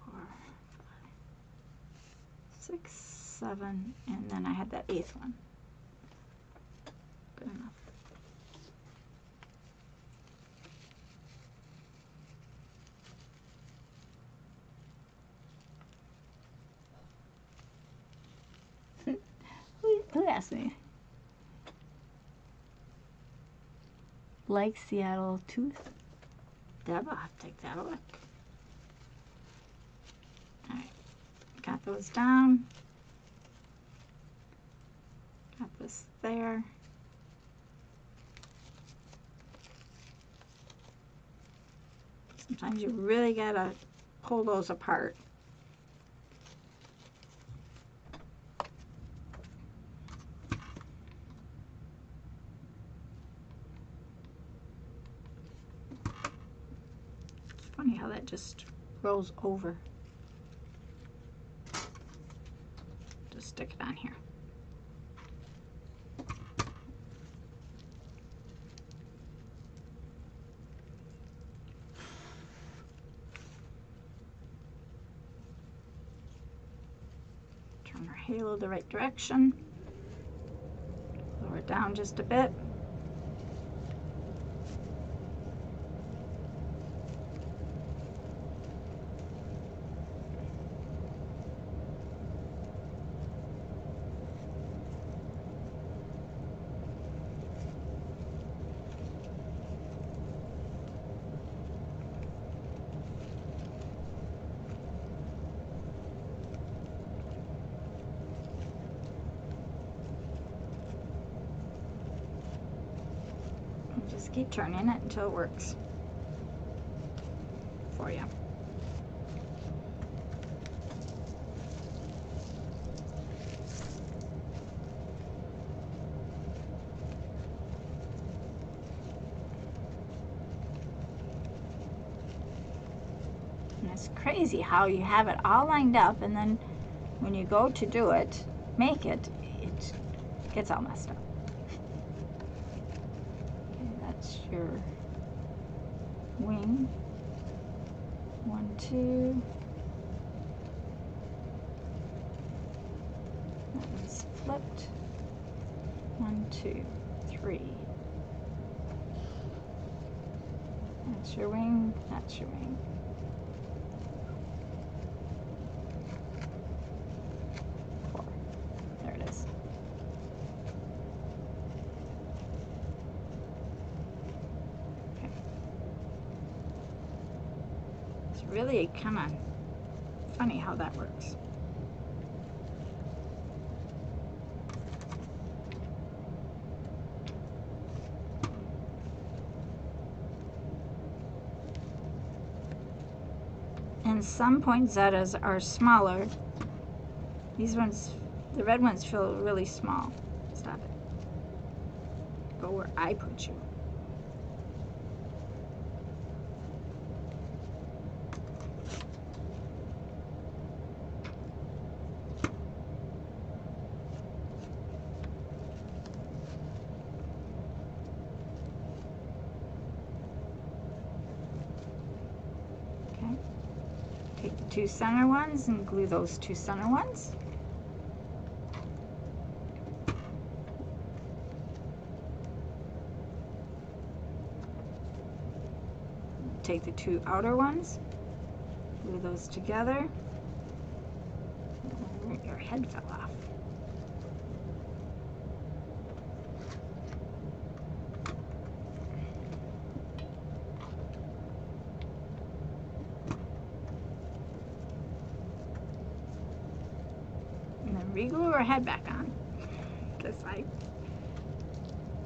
A: 4, 5, 6, 7, and then I had that 8th one. Good enough. Who asked me? like Seattle tooth. Deb, I'll have to take that a look. All right, got those down. Got this there. Sometimes you really gotta pull those apart. It's funny how that just rolls over. Just stick it on here. Turn our halo the right direction. Lower it down just a bit. Just keep turning it until it works for you. And it's crazy how you have it all lined up, and then when you go to do it, make it, it gets all messed up. Your wing. 1, 2. That one's flipped. 1, 2, 3. That's your wing. That's your wing. There it is. Really kind of funny how that works. And some poinsettias are smaller. These ones, the red ones, feel really small. Stop it. Go where I put you. Take the 2 center ones and glue those 2 center ones. Take the 2 outer ones, glue those together. Oh, your head fell off. Re-glue her head back on because I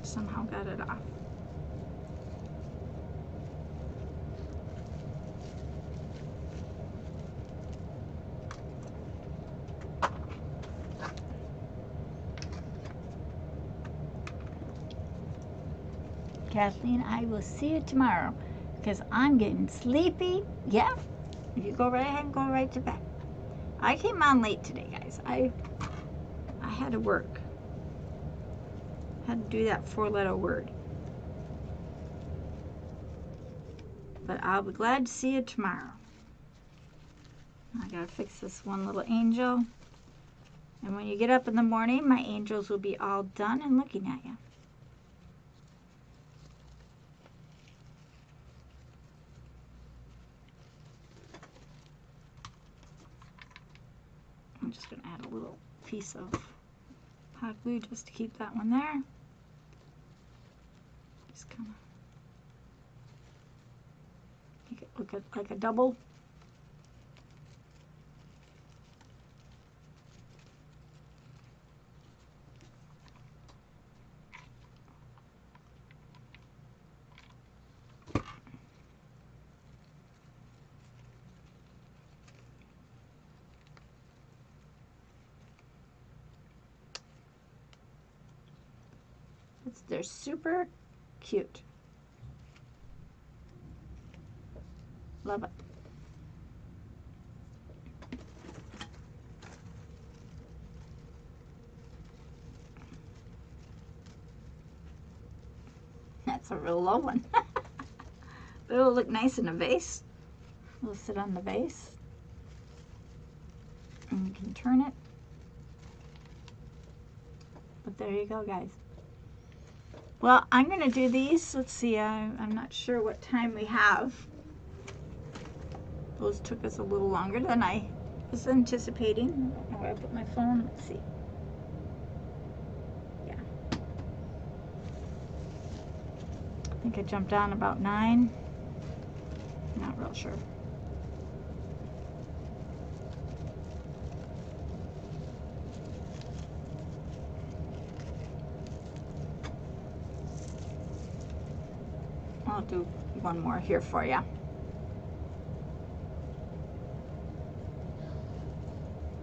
A: somehow got it off. Kathleen, I will see you tomorrow because I'm getting sleepy. Yeah, you go right ahead and go right to bed. I came on late today, guys. I had to work. Had to do that 4-letter word. But I'll be glad to see you tomorrow. I gotta fix this one little angel. And when you get up in the morning, my angels will be all done and looking at you. I'm just gonna add a little piece of hot glue just to keep that one there. Just kind of look at like a double. They're super cute. Love it. That's a real low one. But it'll look nice in a vase. It'll sit on the vase. And you can turn it. But there you go, guys. Well, I'm going to do these. Let's see. I'm not sure what time we have. Those took us a little longer than I was anticipating. I don't know where I put my phone. Let's see. Yeah. I think I jumped on about 9. Not real sure. I'll do one more here for you.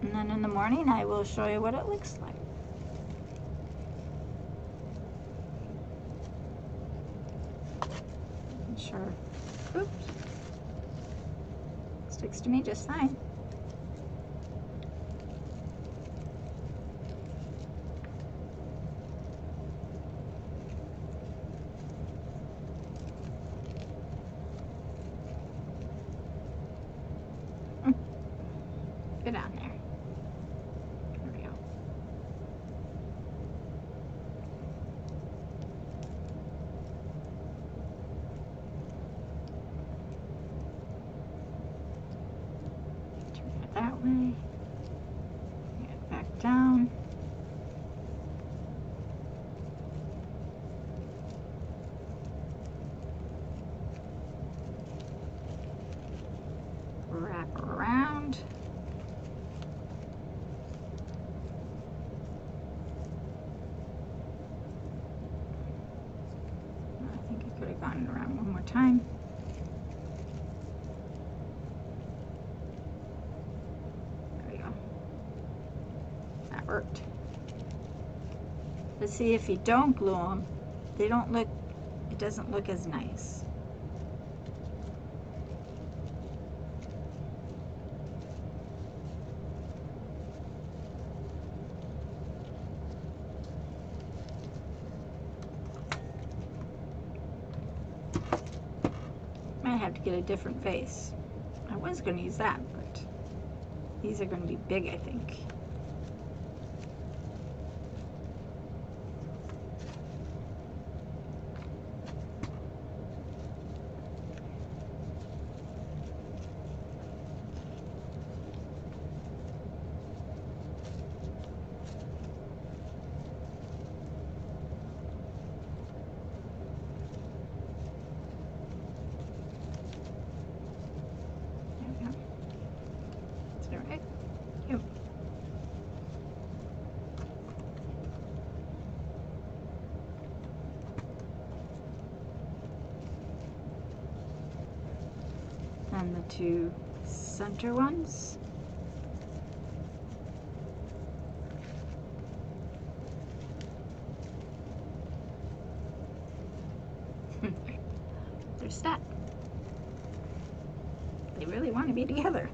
A: And then in the morning I will show you what it looks like. Sure. Oops. Sticks to me just fine. Get on there. There we go. Turn it that way. Get back down. Wrap around. Could have gone around one more time. There we go. That worked. But see, if you don't glue them, they don't look, it doesn't look as nice. I have to get a different vase. I was going to use that, but these are going to be big, I think. And the two center ones. They're stuck. They really want to be together.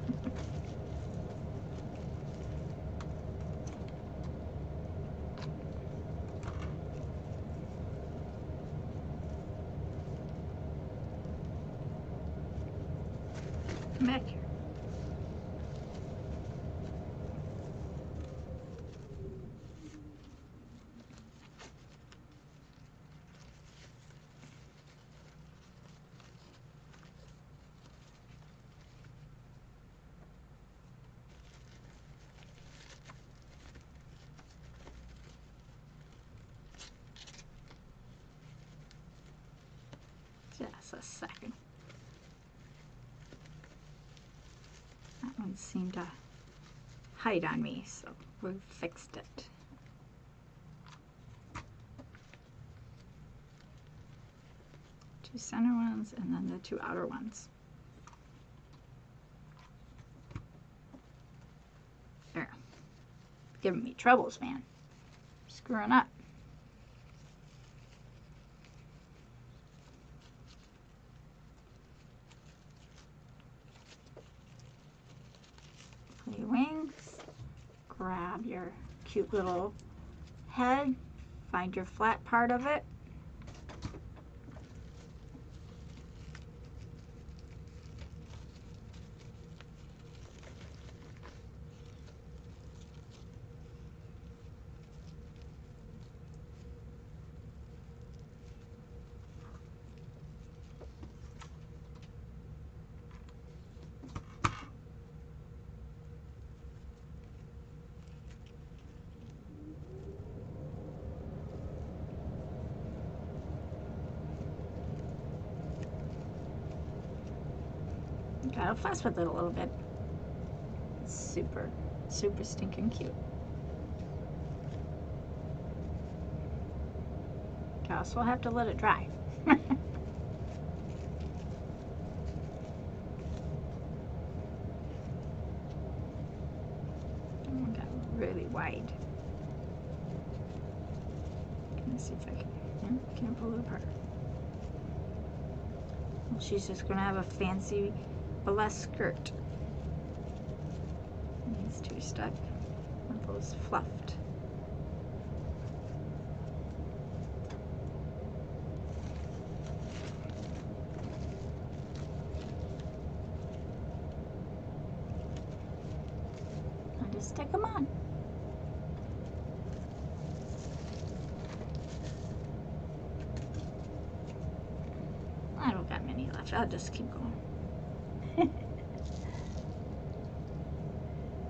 A: Come back here. Just a second. one seemed to hide on me, so we fixed it. Two center ones and then the two outer ones. There. Giving me troubles, man. Screwing up. For your wings, grab your cute little head, find your flat part of it. Gotta fuss with it a little bit. It's super, super stinking cute. Guess we'll have to let it dry. Got really wide. Let me see if I can. Yeah, can't pull it apart. Well, she's just gonna have a fancy burlesque skirt. And these two stuck with those fluffed. I just stick them on. I don't got many left. I'll just keep going.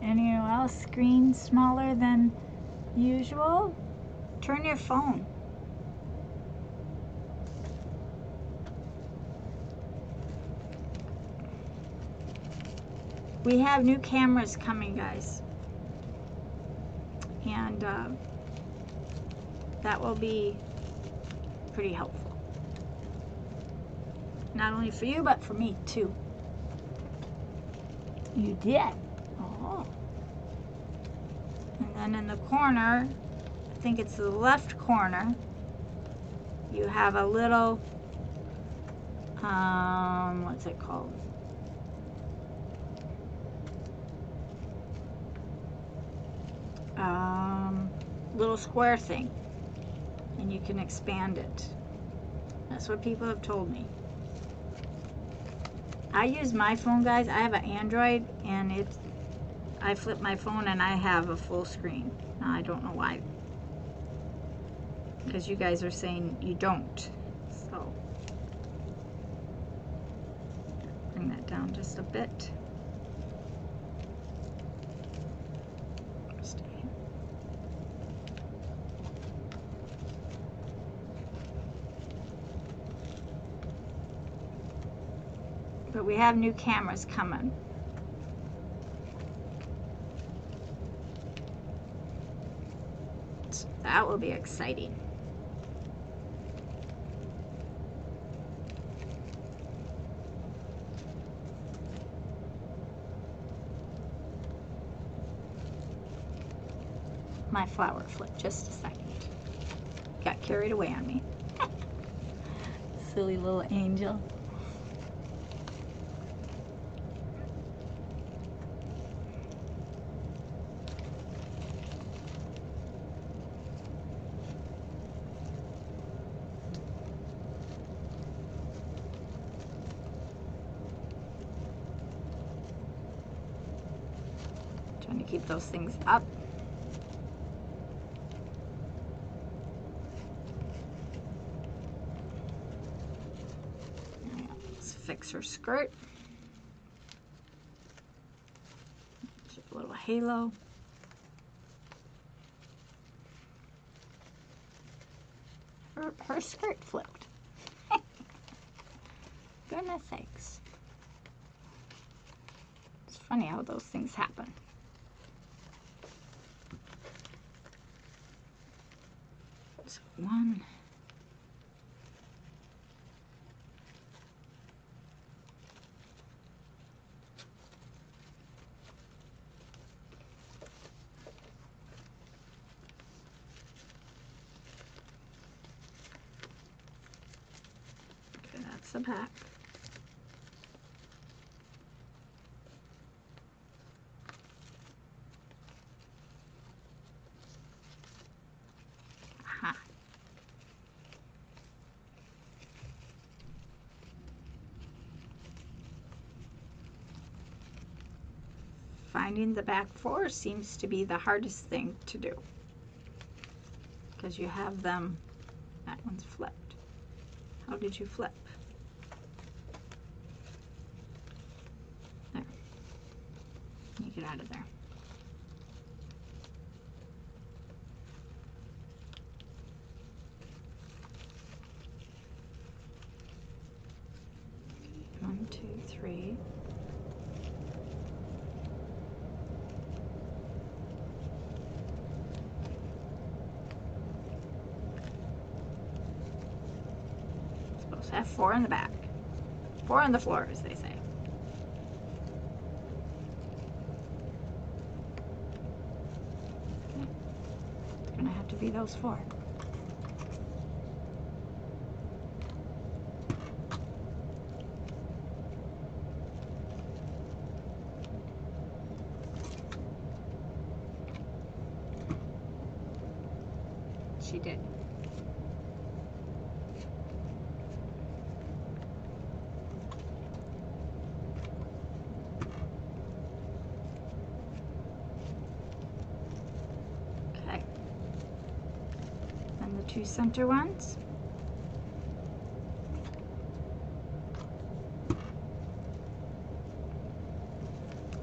A: Anyone else screen smaller than usual? Turn your phone. We have new cameras coming, guys. And that will be pretty helpful. Not only for you, but for me too. You did. Oh. And then in the corner, I think it's the left corner, you have a little, what's it called? Little square thing. And you can expand it. That's what people have told me. I use my phone, guys. I have an Android, and I flip my phone and I have a full screen. Now, I don't know why. Because you guys are saying you don't. So, bring that down just a bit. But we have new cameras coming. So that will be exciting. My flower flipped just a second. Got carried away on me. Silly little angel. Trying to keep those things up. Let's fix her skirt. Just a little halo. Her skirt flipped. Goodness sakes. Let's Funny how those things happen. So one. Okay, that's the back. Aha. Finding the back four seems to be the hardest thing to do because you have them, that one's flipped. How did you flip? There. You get out of there. One, two, three. Supposed to have four in the back. Four on the floor, as they say. Okay. It's gonna have to be those four. She did. Okay. And the two center ones.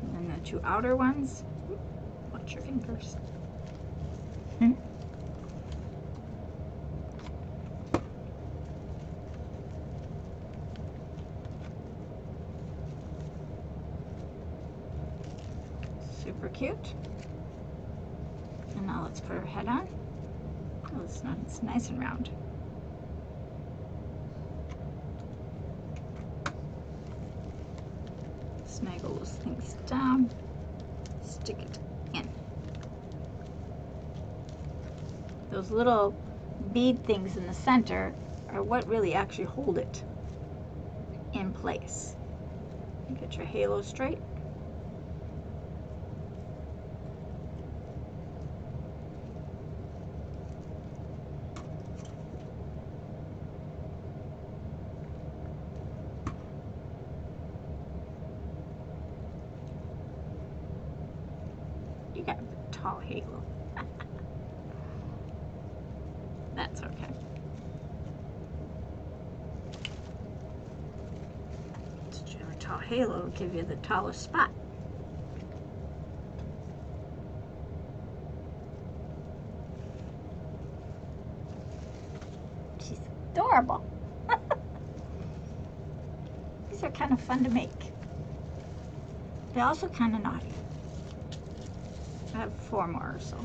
A: And then the two outer ones. Watch your fingers. Super cute. And now let's put her head on. Oh, it's nice and round. Snaggle those things down. Stick it in. Those little bead things in the center are what really actually hold it in place. You get your halo straight. You got a tall halo. That's okay. Since you have a tall halo, it'll give you the tallest spot. She's adorable. These are kind of fun to make. They're also kind of naughty. I have 4 more or so.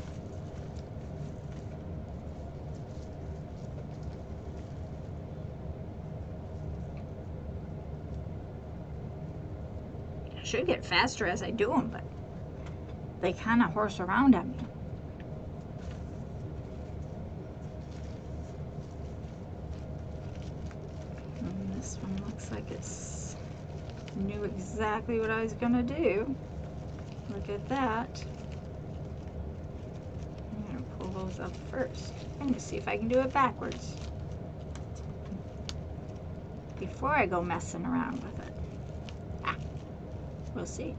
A: I should get faster as I do them, but they kind of horse around on me. And this one looks like it's knew exactly what I was gonna do. Look at that. I'm gonna pull those up first. I'm gonna see if I can do it backwards before I go messing around with it. Ah, we'll see.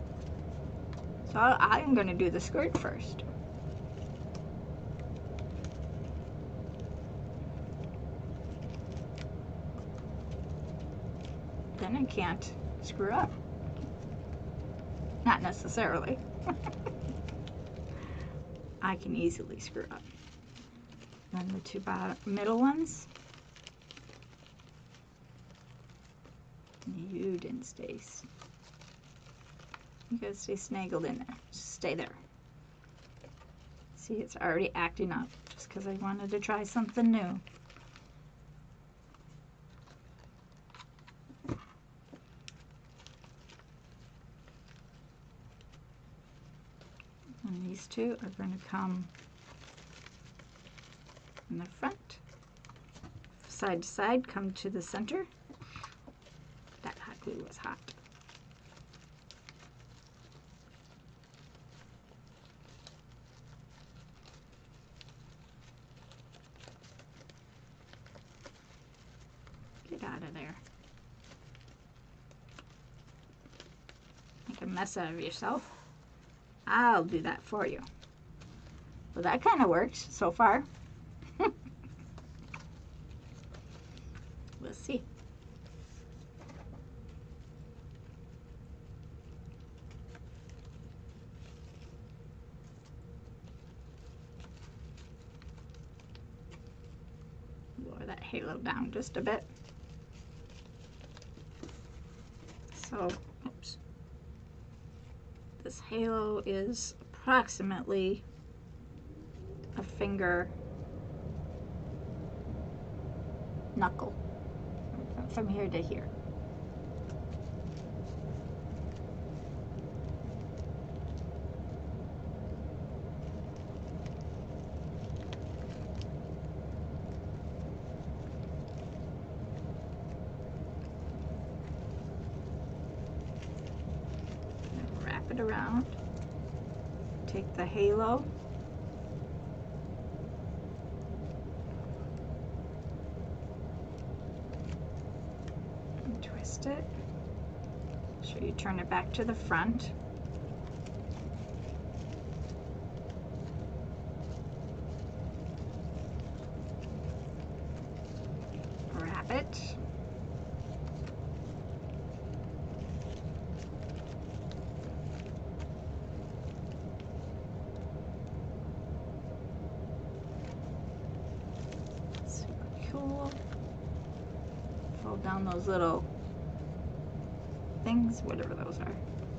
A: So I'm gonna do the skirt first. Then I can't screw up. Not necessarily. I can easily screw up. Then the two middle ones. You didn't stay. You gotta stay snaggled in there. Just stay there. See, it's already acting up just because I wanted to try something new. And these two are going to come in the front. Side to side, come to the center. That hot glue was hot. Get out of there. Make a mess out of yourself. I'll do that for you. Well, that kind of works so far. We'll see. Lower that halo down just a bit. So, oops. This halo is approximately a finger knuckle from here to here. Wrap it around. Take the halo. Twist it. So you turn it back to the front. Wrap it. Super cool. Fold down those little things, whatever those are.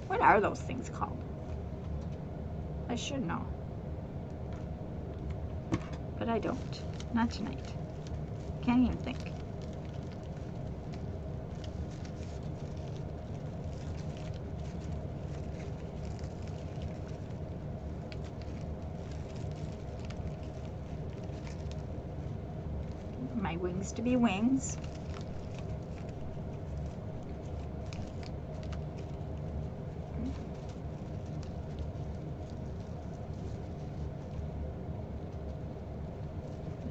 A: What are those things called? I should know. But I don't. Not tonight. Can't even think. My wings to be wings.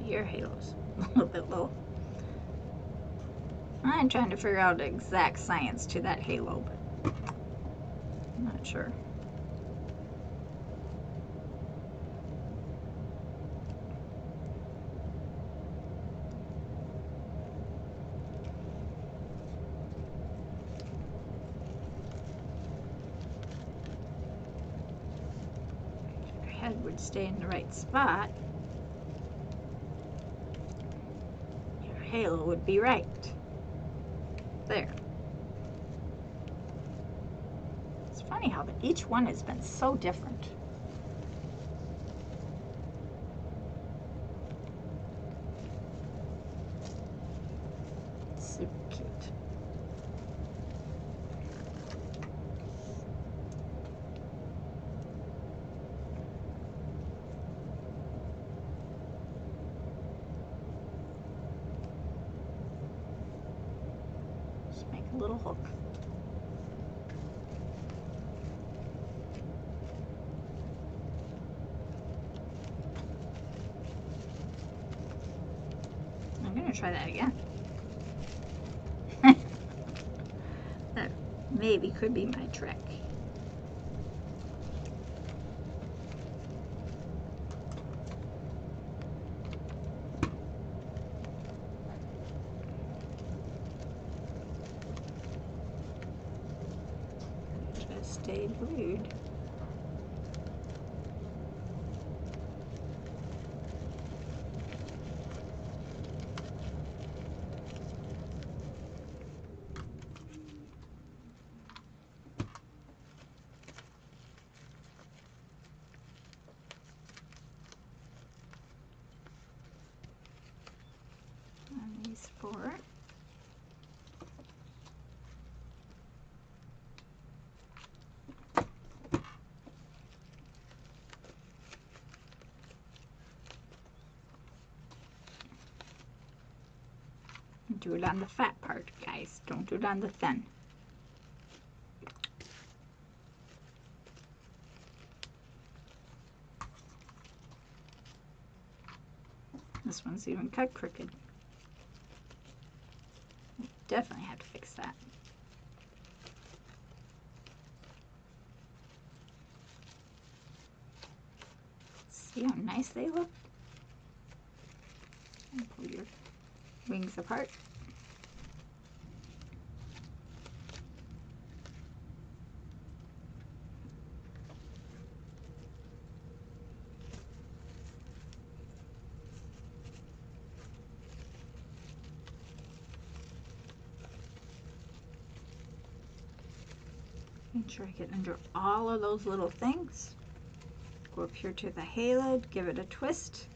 A: Your halo's a little bit low. I'm trying to figure out the exact science to that halo, but I'm not sure. If your head would stay in the right spot, halo would be right there. It's funny how each one has been so different. Super cute. A little hook. I'm going to try that again. That maybe could be my trick. Stay glued. 4. Do it on the fat part, guys. Don't do it on the thin. This one's even cut crooked. Definitely have to fix that. See how nice they look? And pull your wings apart. Make sure I get under all of those little things. Go up here to the halo, give it a twist.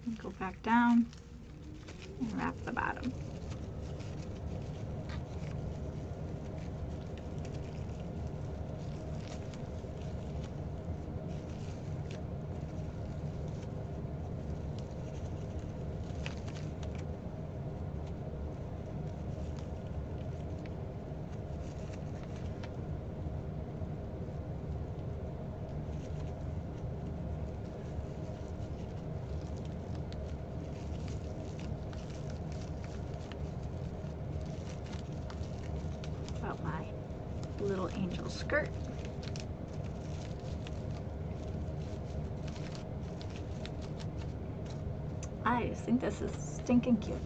A: And go back down and wrap the bottom. My little angel skirt. I just think this is stinking cute.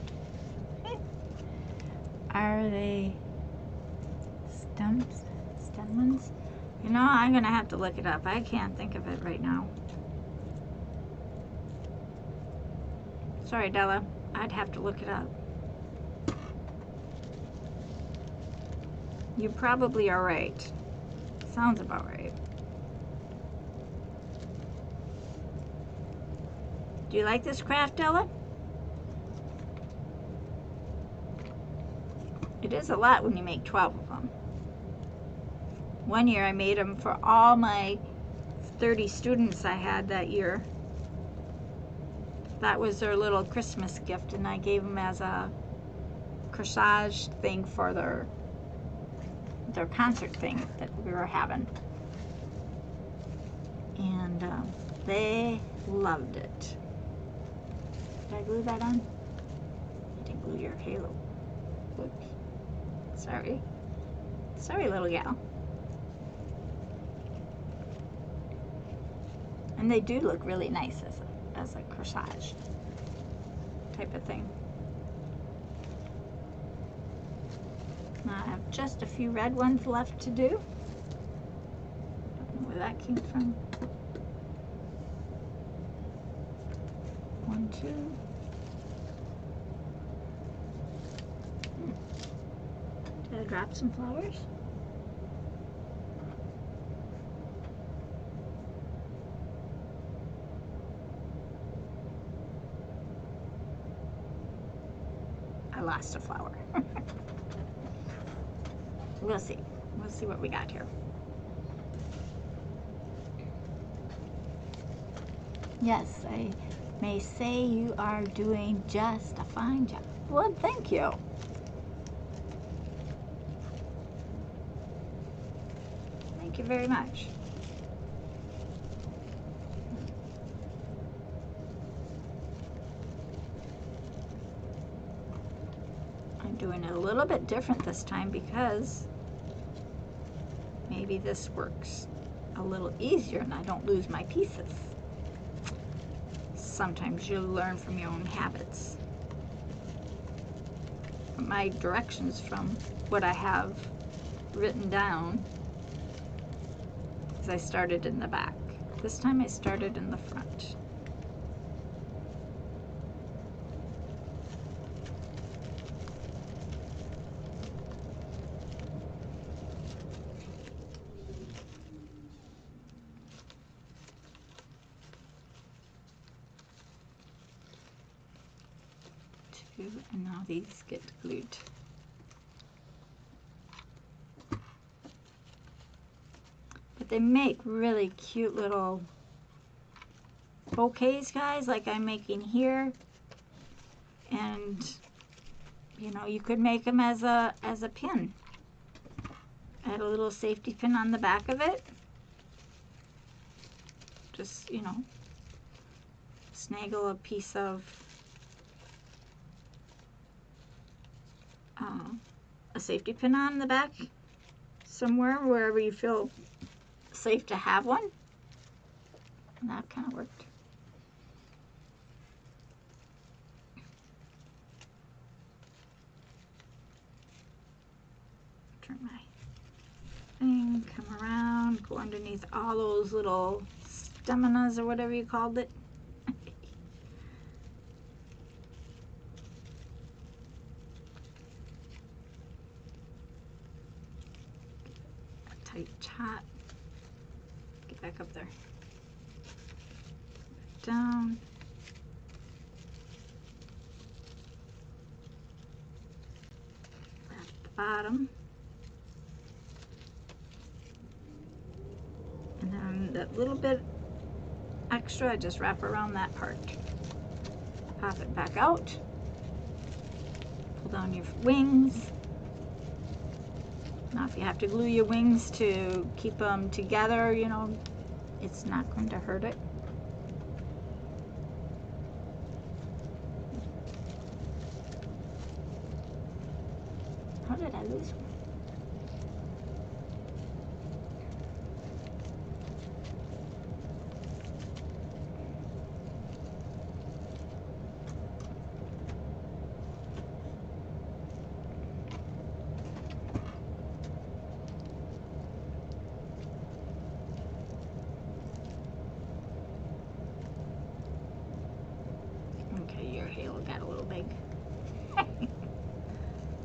A: Are they stem ones? You know, I'm gonna have to look it up. I can't think of it right now. Sorry, Della. I'd have to look it up. You probably are right. Sounds about right. Do you like this craft, Della? It is a lot when you make 12 of them. One year I made them for all my 30 students I had that year. That was their little Christmas gift, and I gave them as a corsage thing for their concert thing that we were having. And they loved it. Did I glue that on? I didn't glue your halo. Whoops. Sorry. Sorry, little gal. And they do look really nice as a corsage type of thing. Now I have just a few red ones left to do. Don't know where that came from. 1, 2. Did I drop some flowers? I lost a flower. We'll see. We'll see what we got here. Yes, I may say you are doing just a fine job. Well, thank you. Thank you very much. I'm doing it a little bit different this time because maybe this works a little easier and I don't lose my pieces. Sometimes you learn from your own habits. My directions from what I have written down is I started in the back. This time I started in the front. Two, and now these get glued. But they make really cute little bouquets, guys, like I'm making here. And you know, you could make them as a pin. Add a little safety pin on the back of it. Just, you know, snaggle a piece of a safety pin on the back somewhere, wherever you feel safe to have one. And that kind of worked. Turn my thing, come around, go underneath all those little staminas or whatever you called it. Tight chat. Get back up there. Down. At the bottom. And then that little bit extra, I just wrap around that part. Pop it back out. Pull down your wings. Now if you have to glue your wings to keep them together, you know, it's not going to hurt it. How did I lose one? Okay, your halo got a little big.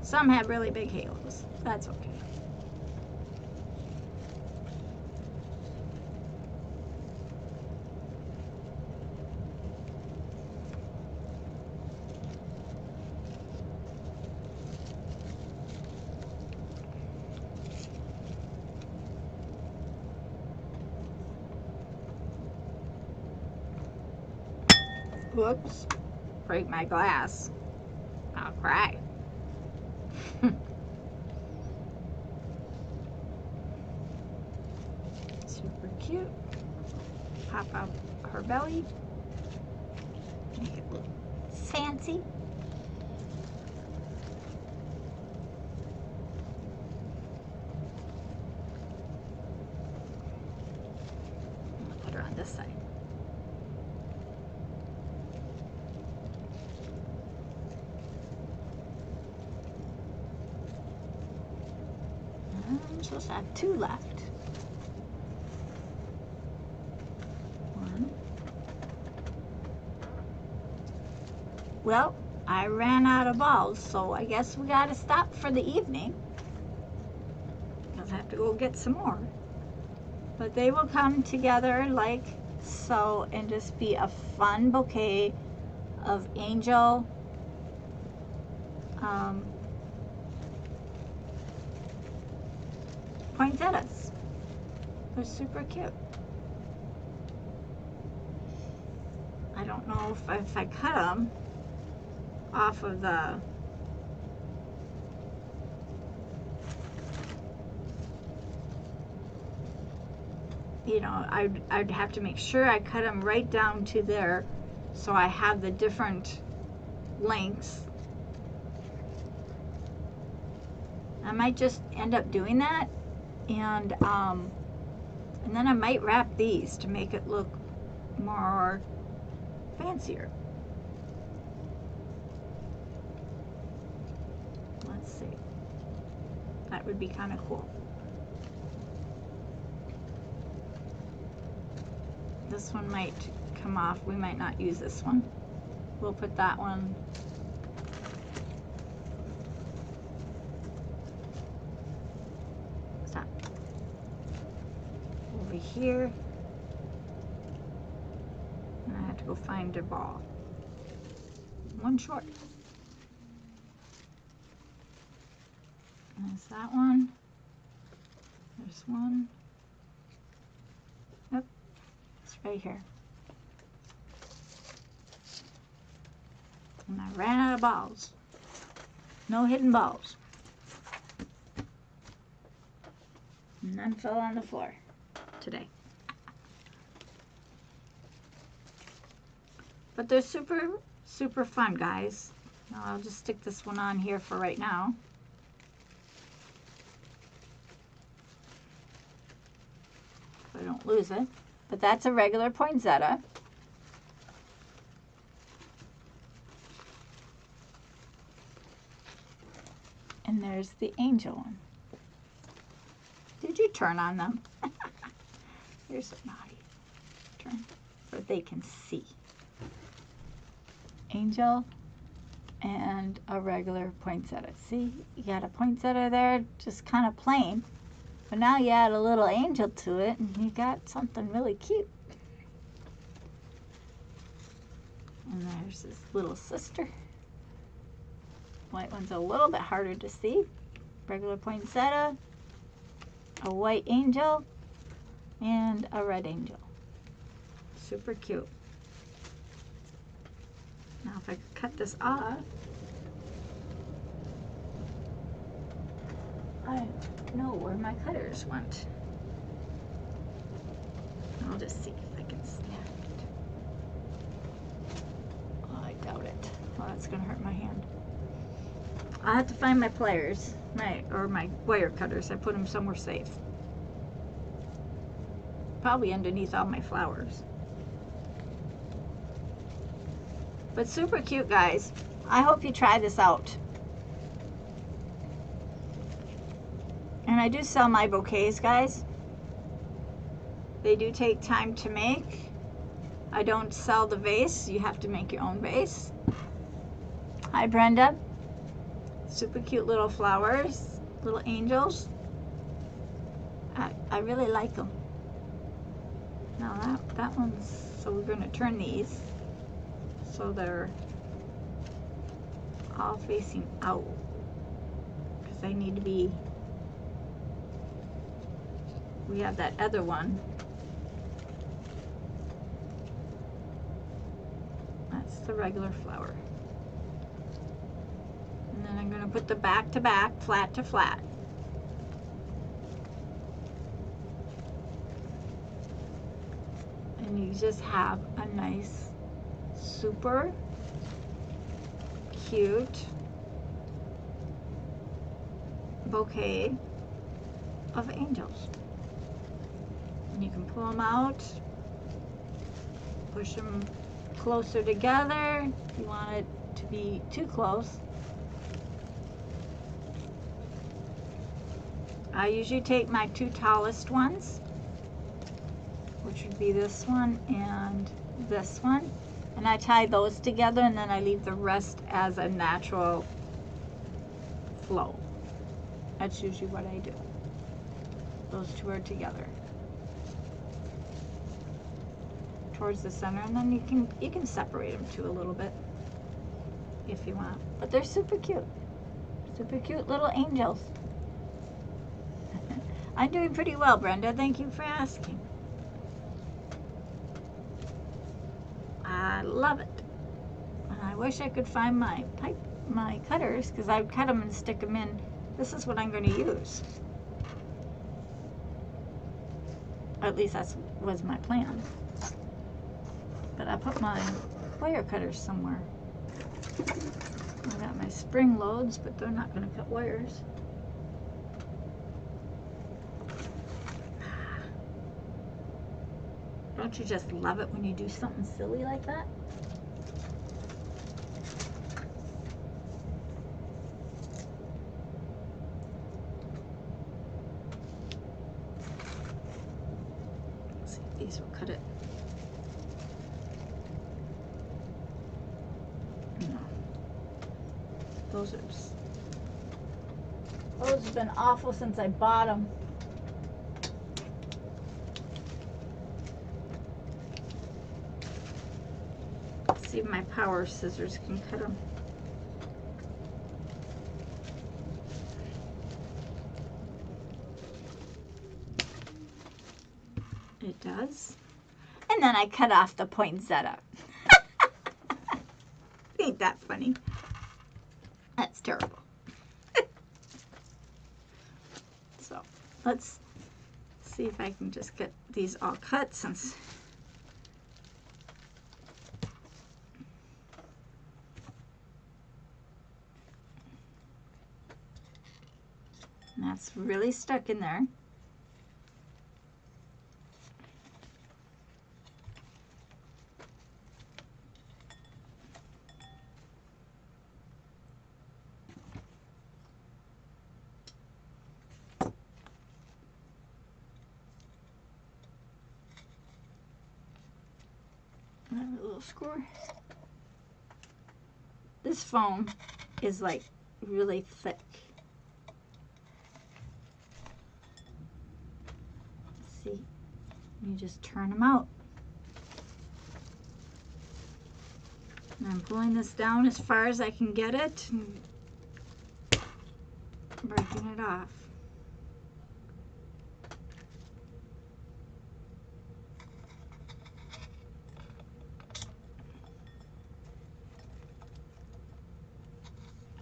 A: Some have really big halos. That's okay. Whoops. Break my glass. I'll cry. Super cute. Pop out her belly. Make it look fancy. I'll put her on this side. I'm supposed to have two left. One. Well, I ran out of balls, so I guess we gotta stop for the evening. Because I have to go get some more. But they will come together like so and just be a fun bouquet of angel poinsettias. They're super cute. I don't know if I cut them off of the I'd have to make sure I cut them right down to there so I have the different lengths. I might just end up doing that, and then I might wrap these to make it look more fancier. Let's see. That would be kind of cool. This one might come off. We might not use this one. We'll put that one over here. And I have to go find a ball. One short. There's that one. There's one. Yep, it's right here. And I ran out of balls. No hidden balls. None fell on the floor today. But they're super, super fun, guys. Now I'll just stick this one on here for right now. So I don't lose it. But that's a regular poinsettia. And there's the angel one. Did you turn on them? You're so naughty. Turn so they can see. Angel and a regular poinsettia. See, you got a poinsettia there, just kind of plain. But now you add a little angel to it, and you got something really cute. And there's this little sister. White one's a little bit harder to see. Regular poinsettia, a white angel, and a red angel. Super cute. Now if I could cut this off, I don't know where my cutters went. I'll just see if I can snap it. Oh, I doubt it. Oh, that's gonna hurt my hand. I'll have to find my pliers, my wire cutters. I put them somewhere safe. Probably underneath all my flowers. But super cute, guys. I hope you try this out. And I do sell my bouquets, guys. They do take time to make. I don't sell the vase. You have to make your own vase. Hi, Brenda. Super cute little flowers, little angels. I really like them. Now that one's, so we're going to turn these so they're all facing out, because they need to be, we have that other one. That's the regular flower. And then I'm going to put the back to back, flat to flat. And you just have a nice, super cute bouquet of angels. And you can pull them out, push them closer together if you want it to be too close. I usually take my two tallest ones, which would be this one and this one, and I tie those together, and then I leave the rest as a natural flow. That's usually what I do. Those two are together towards the center, and then you can separate them too a little bit if you want. But they're super cute little angels. I'm doing pretty well, Brenda. Thank you for asking. I love it. And I wish I could find my cutters, because I would cut them and stick them in. This is what I'm going to use. At least that was my plan. But I put my wire cutters somewhere. I got my spring loads, but they're not going to cut wires. Don't you just love it when you do something silly like that? Let's see if these will cut it. No. Those have been awful since I bought them. See if my power scissors can cut them. It does. And then I cut off the poinsettia. Ain't that funny? That's terrible. So let's see if I can just get these all cut since that's really stuck in there. Another little score. This foam is like really thick. See, you just turn them out. And I'm pulling this down as far as I can get it and breaking it off.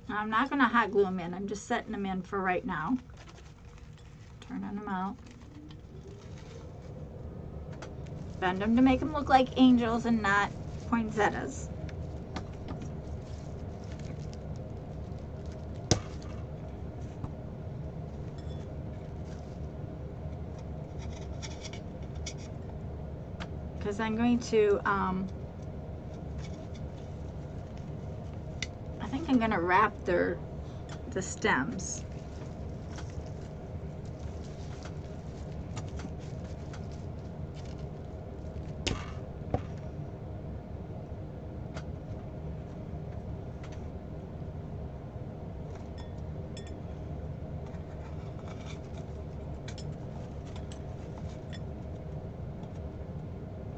A: Now, I'm not going to hot glue them in. I'm just setting them in for right now. Turning them out. Bend them to make them look like angels and not poinsettias. Because I'm going to, I think I'm going to wrap the stems.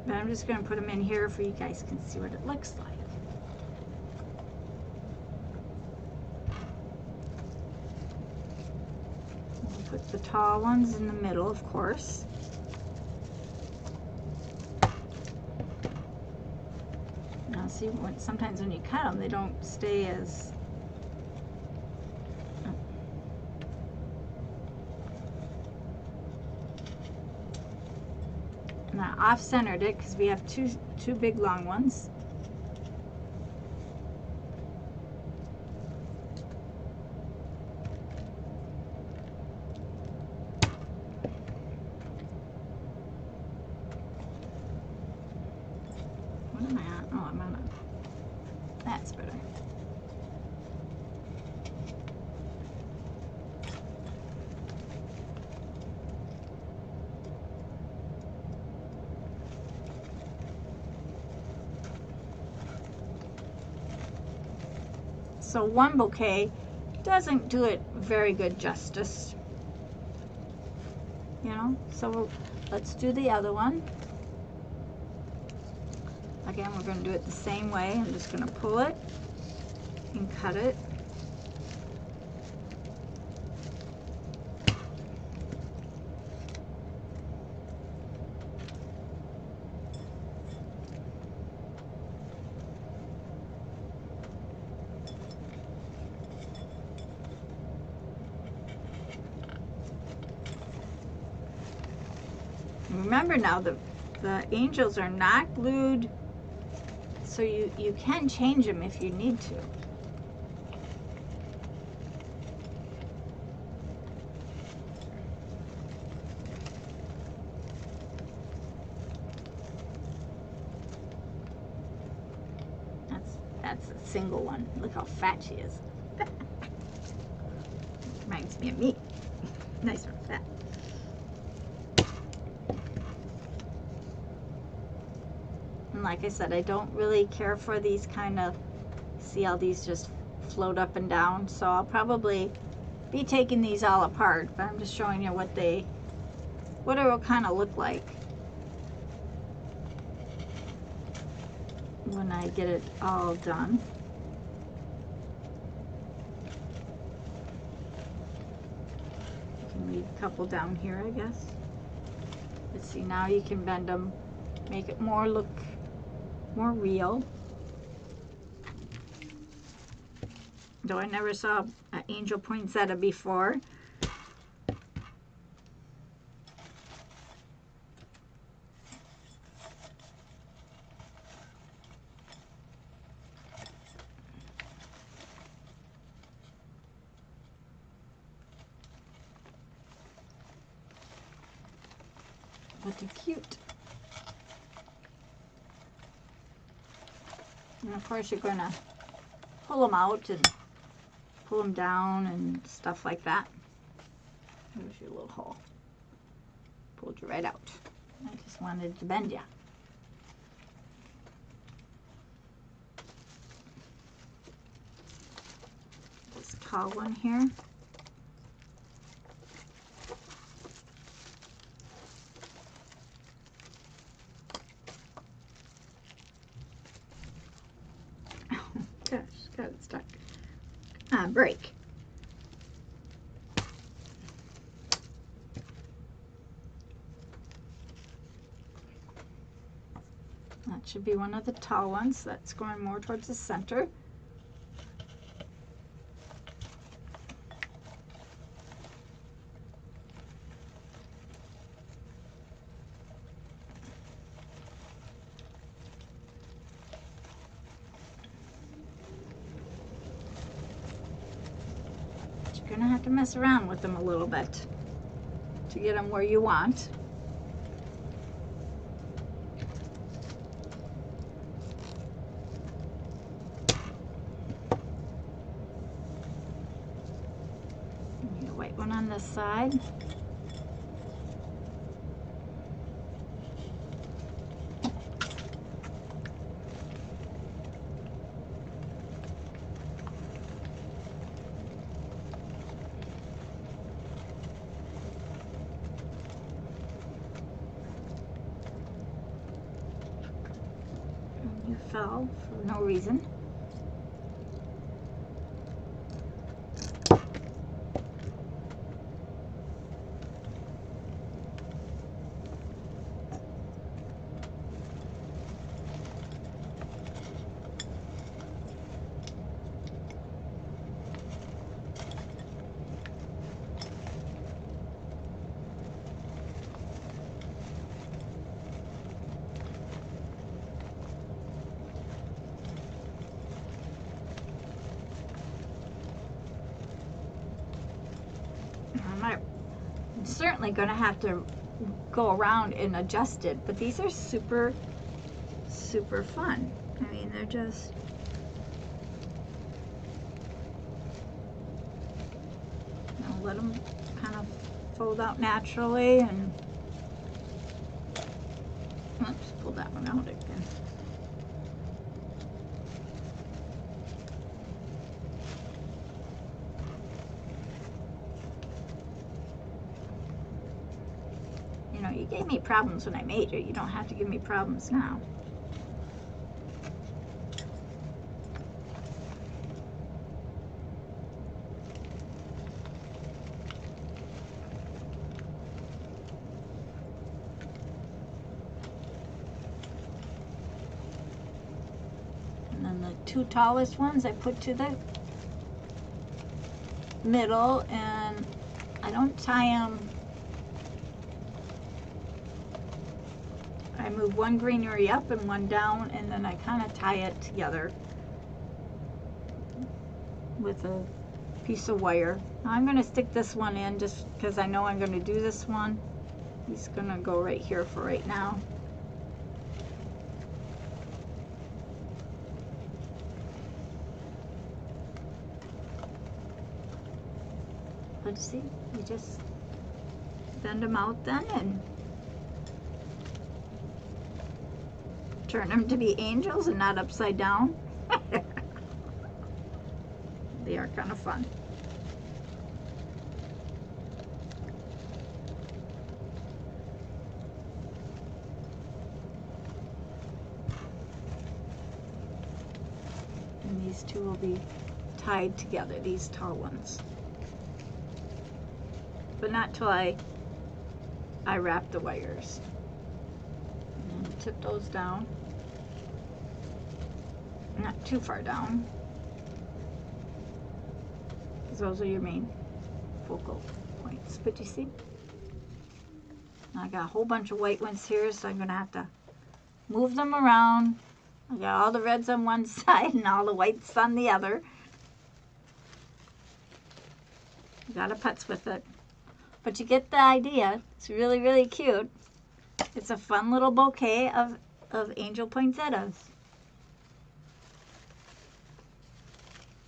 A: But I'm just going to put them in here for you guys can see what it looks like. We'll put the tall ones in the middle, of course. Now see, sometimes when you cut them, they don't stay as... And I off-centered it because we have two big long ones. What am I on? Oh, I'm on a... That's better. So one bouquet doesn't do it very good justice, you know. So let's do the other one. Again, we're going to do it the same way. I'm just going to pull it and cut it. Remember now, the angels are not glued, so you can change them if you need to. That's a single one. Look how fat she is. Reminds me of me. Nice one, fat. And like I said, I don't really care for these kind of, see how these just float up and down, so I'll probably be taking these all apart, but I'm just showing you what it will kind of look like when I get it all done. You can leave a couple down here, I guess. Let's see, now you can bend them, make it look more real. Though I never saw an angel poinsettia before. But they're cute. And of course you're going to pull them out and pull them down and stuff like that. There's your little hole. Pulled you right out. I just wanted to bend you. This tall one here. Gosh, got it stuck. Break. That should be one of the tall ones. That's going more towards the center. You're going to have to mess around with them a little bit to get them where you want. Need a white one on this side. You fell for no reason. I'm certainly going to have to go around and adjust it, but these are super, super fun. I mean, they're just, let them kind of fold out naturally, and oops, pull that one out again. You know, you gave me problems when I made it. You don't have to give me problems now. And then the two tallest ones I put to the middle, and I don't tie them. I move one greenery up and one down, and then I kind of tie it together with a piece of wire. Now I'm going to stick this one in just because I know I'm going to do this one. He's going to go right here for right now. Let's see, you just bend them out then and turn them to be angels and not upside down. They are kind of fun. And these two will be tied together, these tall ones. But not till I I wrap the wires. And tip those down. Not too far down, because those are your main focal points. But you see, I got a whole bunch of white ones here, so I'm going to have to move them around. I got all the reds on one side and all the whites on the other. Got a putz with it. But you get the idea. It's really, really cute. It's a fun little bouquet of angel poinsettias.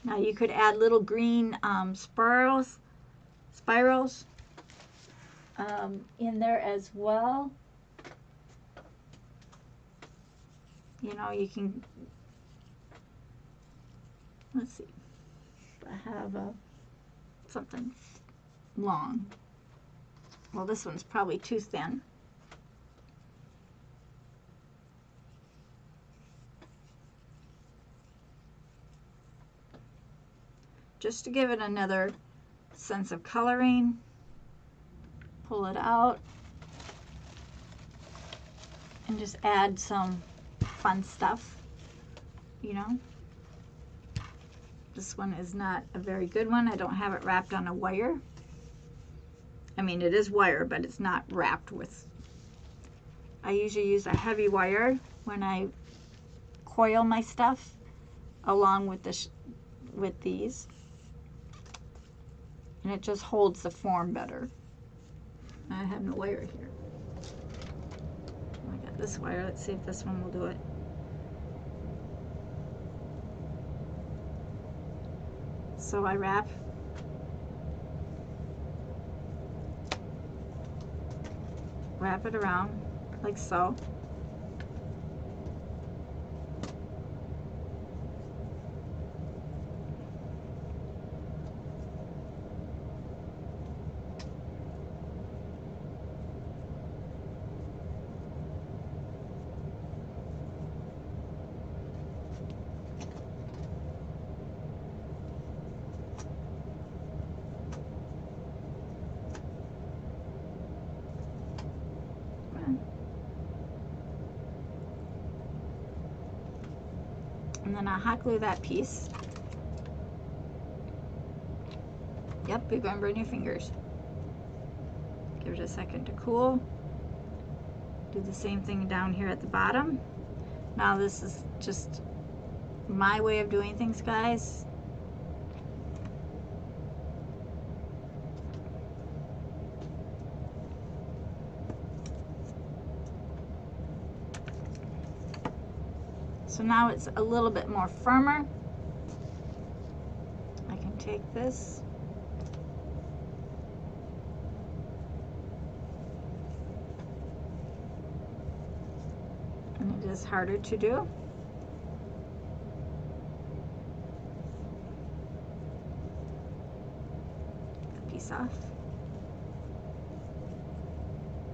A: Now you could add little green spirals in there as well. You know, you can, let's see, I have something long. Well, this one's probably too thin. Just to give it another sense of coloring, pull it out and just add some fun stuff, you know. This one is not a very good one. I don't have it wrapped on a wire. I mean, it is wire, but it's not wrapped with. I usually use a heavy wire when I coil my stuff along with with these. And it just holds the form better. I have no wire here. I got this wire. Let's see if this one will do it. So I wrap it around like so. And then I'll hot glue that piece. Yep, you're going to burn your fingers. Give it a second to cool. Do the same thing down here at the bottom. Now this is just my way of doing things, guys. So now it's a little bit more firmer. I can take this. And it is harder to do. Get the piece off.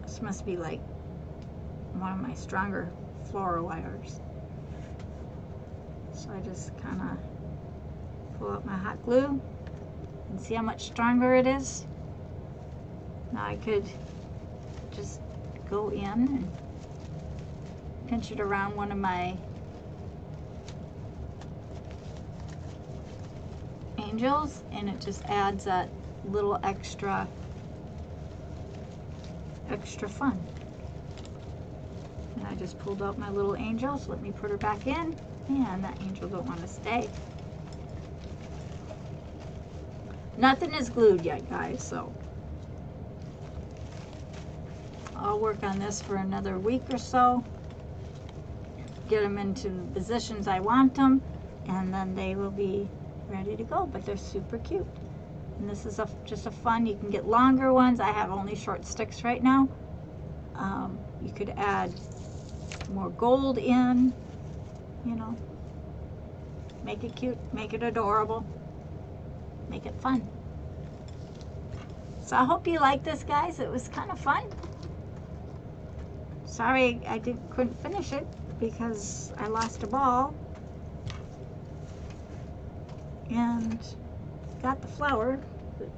A: This must be like one of my stronger floral wires. So I just kind of pull out my hot glue and see how much stronger it is. Now I could just go in and pinch it around one of my angels, and it just adds that little extra fun. And I just pulled out my little angels. Let me put her back in. And that angel don't want to stay. Nothing is glued yet, guys, so I'll work on this for another week or so. Get them into the positions I want them, and then they will be ready to go. But they're super cute. And this is just a fun, you can get longer ones. I have only short sticks right now. You could add more gold in. You know, make it cute, make it adorable, make it fun. So I hope you like this, guys. It was kind of fun. Sorry I couldn't finish it because I lost a ball and got the flower, but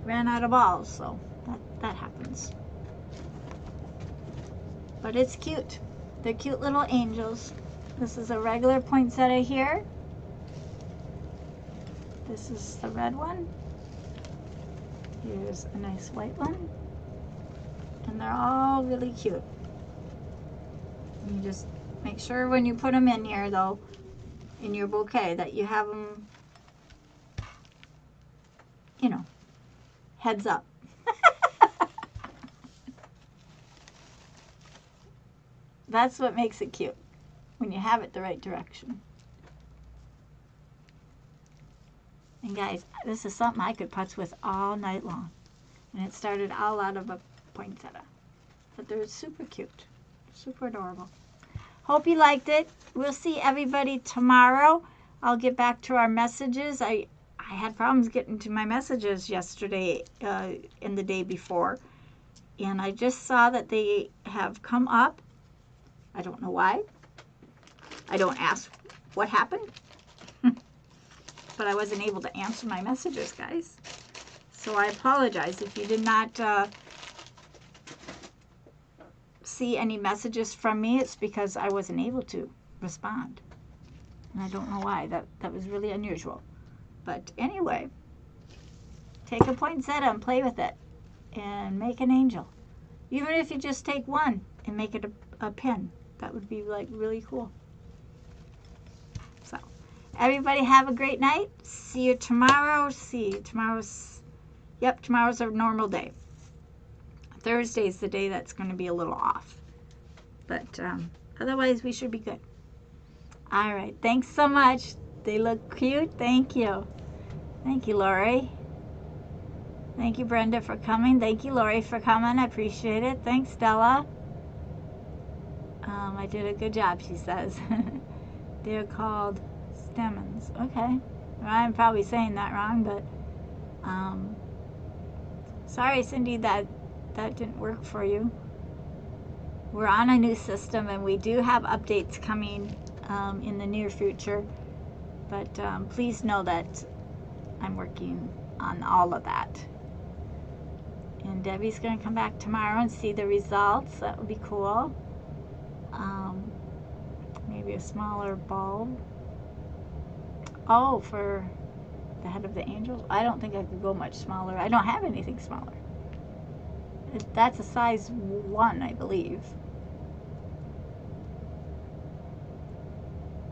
A: ran out of balls, so that happens. But it's cute. They're cute little angels. This is a regular poinsettia here. This is the red one. Here's a nice white one. And they're all really cute. You just make sure when you put them in here, though, in your bouquet, that you have them, you know, heads up. That's what makes it cute, when you have it the right direction. And guys, this is something I could putz with all night long. And it started all out of a poinsettia. But they're super cute, super adorable. Hope you liked it. We'll see everybody tomorrow. I'll get back to our messages. I had problems getting to my messages yesterday and the day before. And I just saw that they have come up. I don't know why. I don't ask what happened. But I wasn't able to answer my messages, guys. So I apologize if you did not see any messages from me. It's because I wasn't able to respond. And I don't know why. That was really unusual. But anyway, take a poinsettia and play with it. And make an angel. Even if you just take one and make it a pin. That would be like really cool. So, everybody have a great night. See you tomorrow. Tomorrow's a normal day. Thursday's the day that's going to be a little off. But otherwise, we should be good. All right. Thanks so much. They look cute. Thank you. Thank you, Lori. Thank you, Brenda, for coming. Thank you, Lori, for coming. I appreciate it. Thanks, Stella. I did a good job, she says. They're called stamens. Okay. Well, I'm probably saying that wrong, but sorry, Cindy, that didn't work for you. We're on a new system, and we do have updates coming in the near future. But please know that I'm working on all of that. And Debbie's going to come back tomorrow and see the results. That would be cool. Maybe a smaller bulb. Oh, for the head of the angel? I don't think I could go much smaller. I don't have anything smaller. That's a size 1, I believe.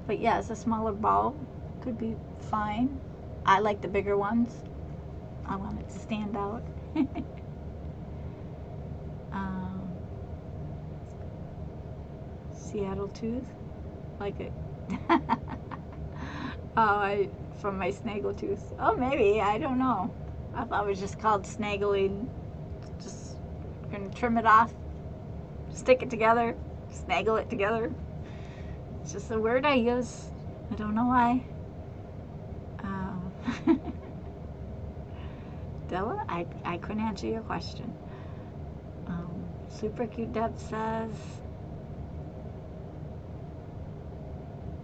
A: But yes, a smaller bulb could be fine. I like the bigger ones. I want it to stand out. Seattle tooth, like it. Oh, from my snaggletooth. Oh, maybe, I don't know. I thought it was just called snaggling. Just gonna trim it off, stick it together, snaggle it together. It's just a word I use. I don't know why. Della, I couldn't answer your question. Super cute, Deb says.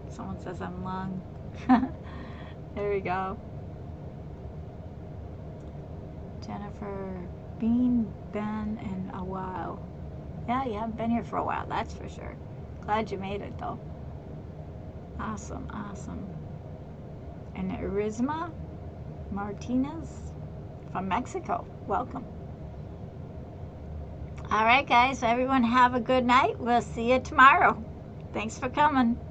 A: Someone says I'm long. There we go. Jennifer, been in a while. Yeah, you haven't been here for a while, that's for sure. Glad you made it, though. Awesome, awesome. And Erisma Martinez from Mexico. Welcome. All right, guys. Everyone have a good night. We'll see you tomorrow. Thanks for coming. Bye.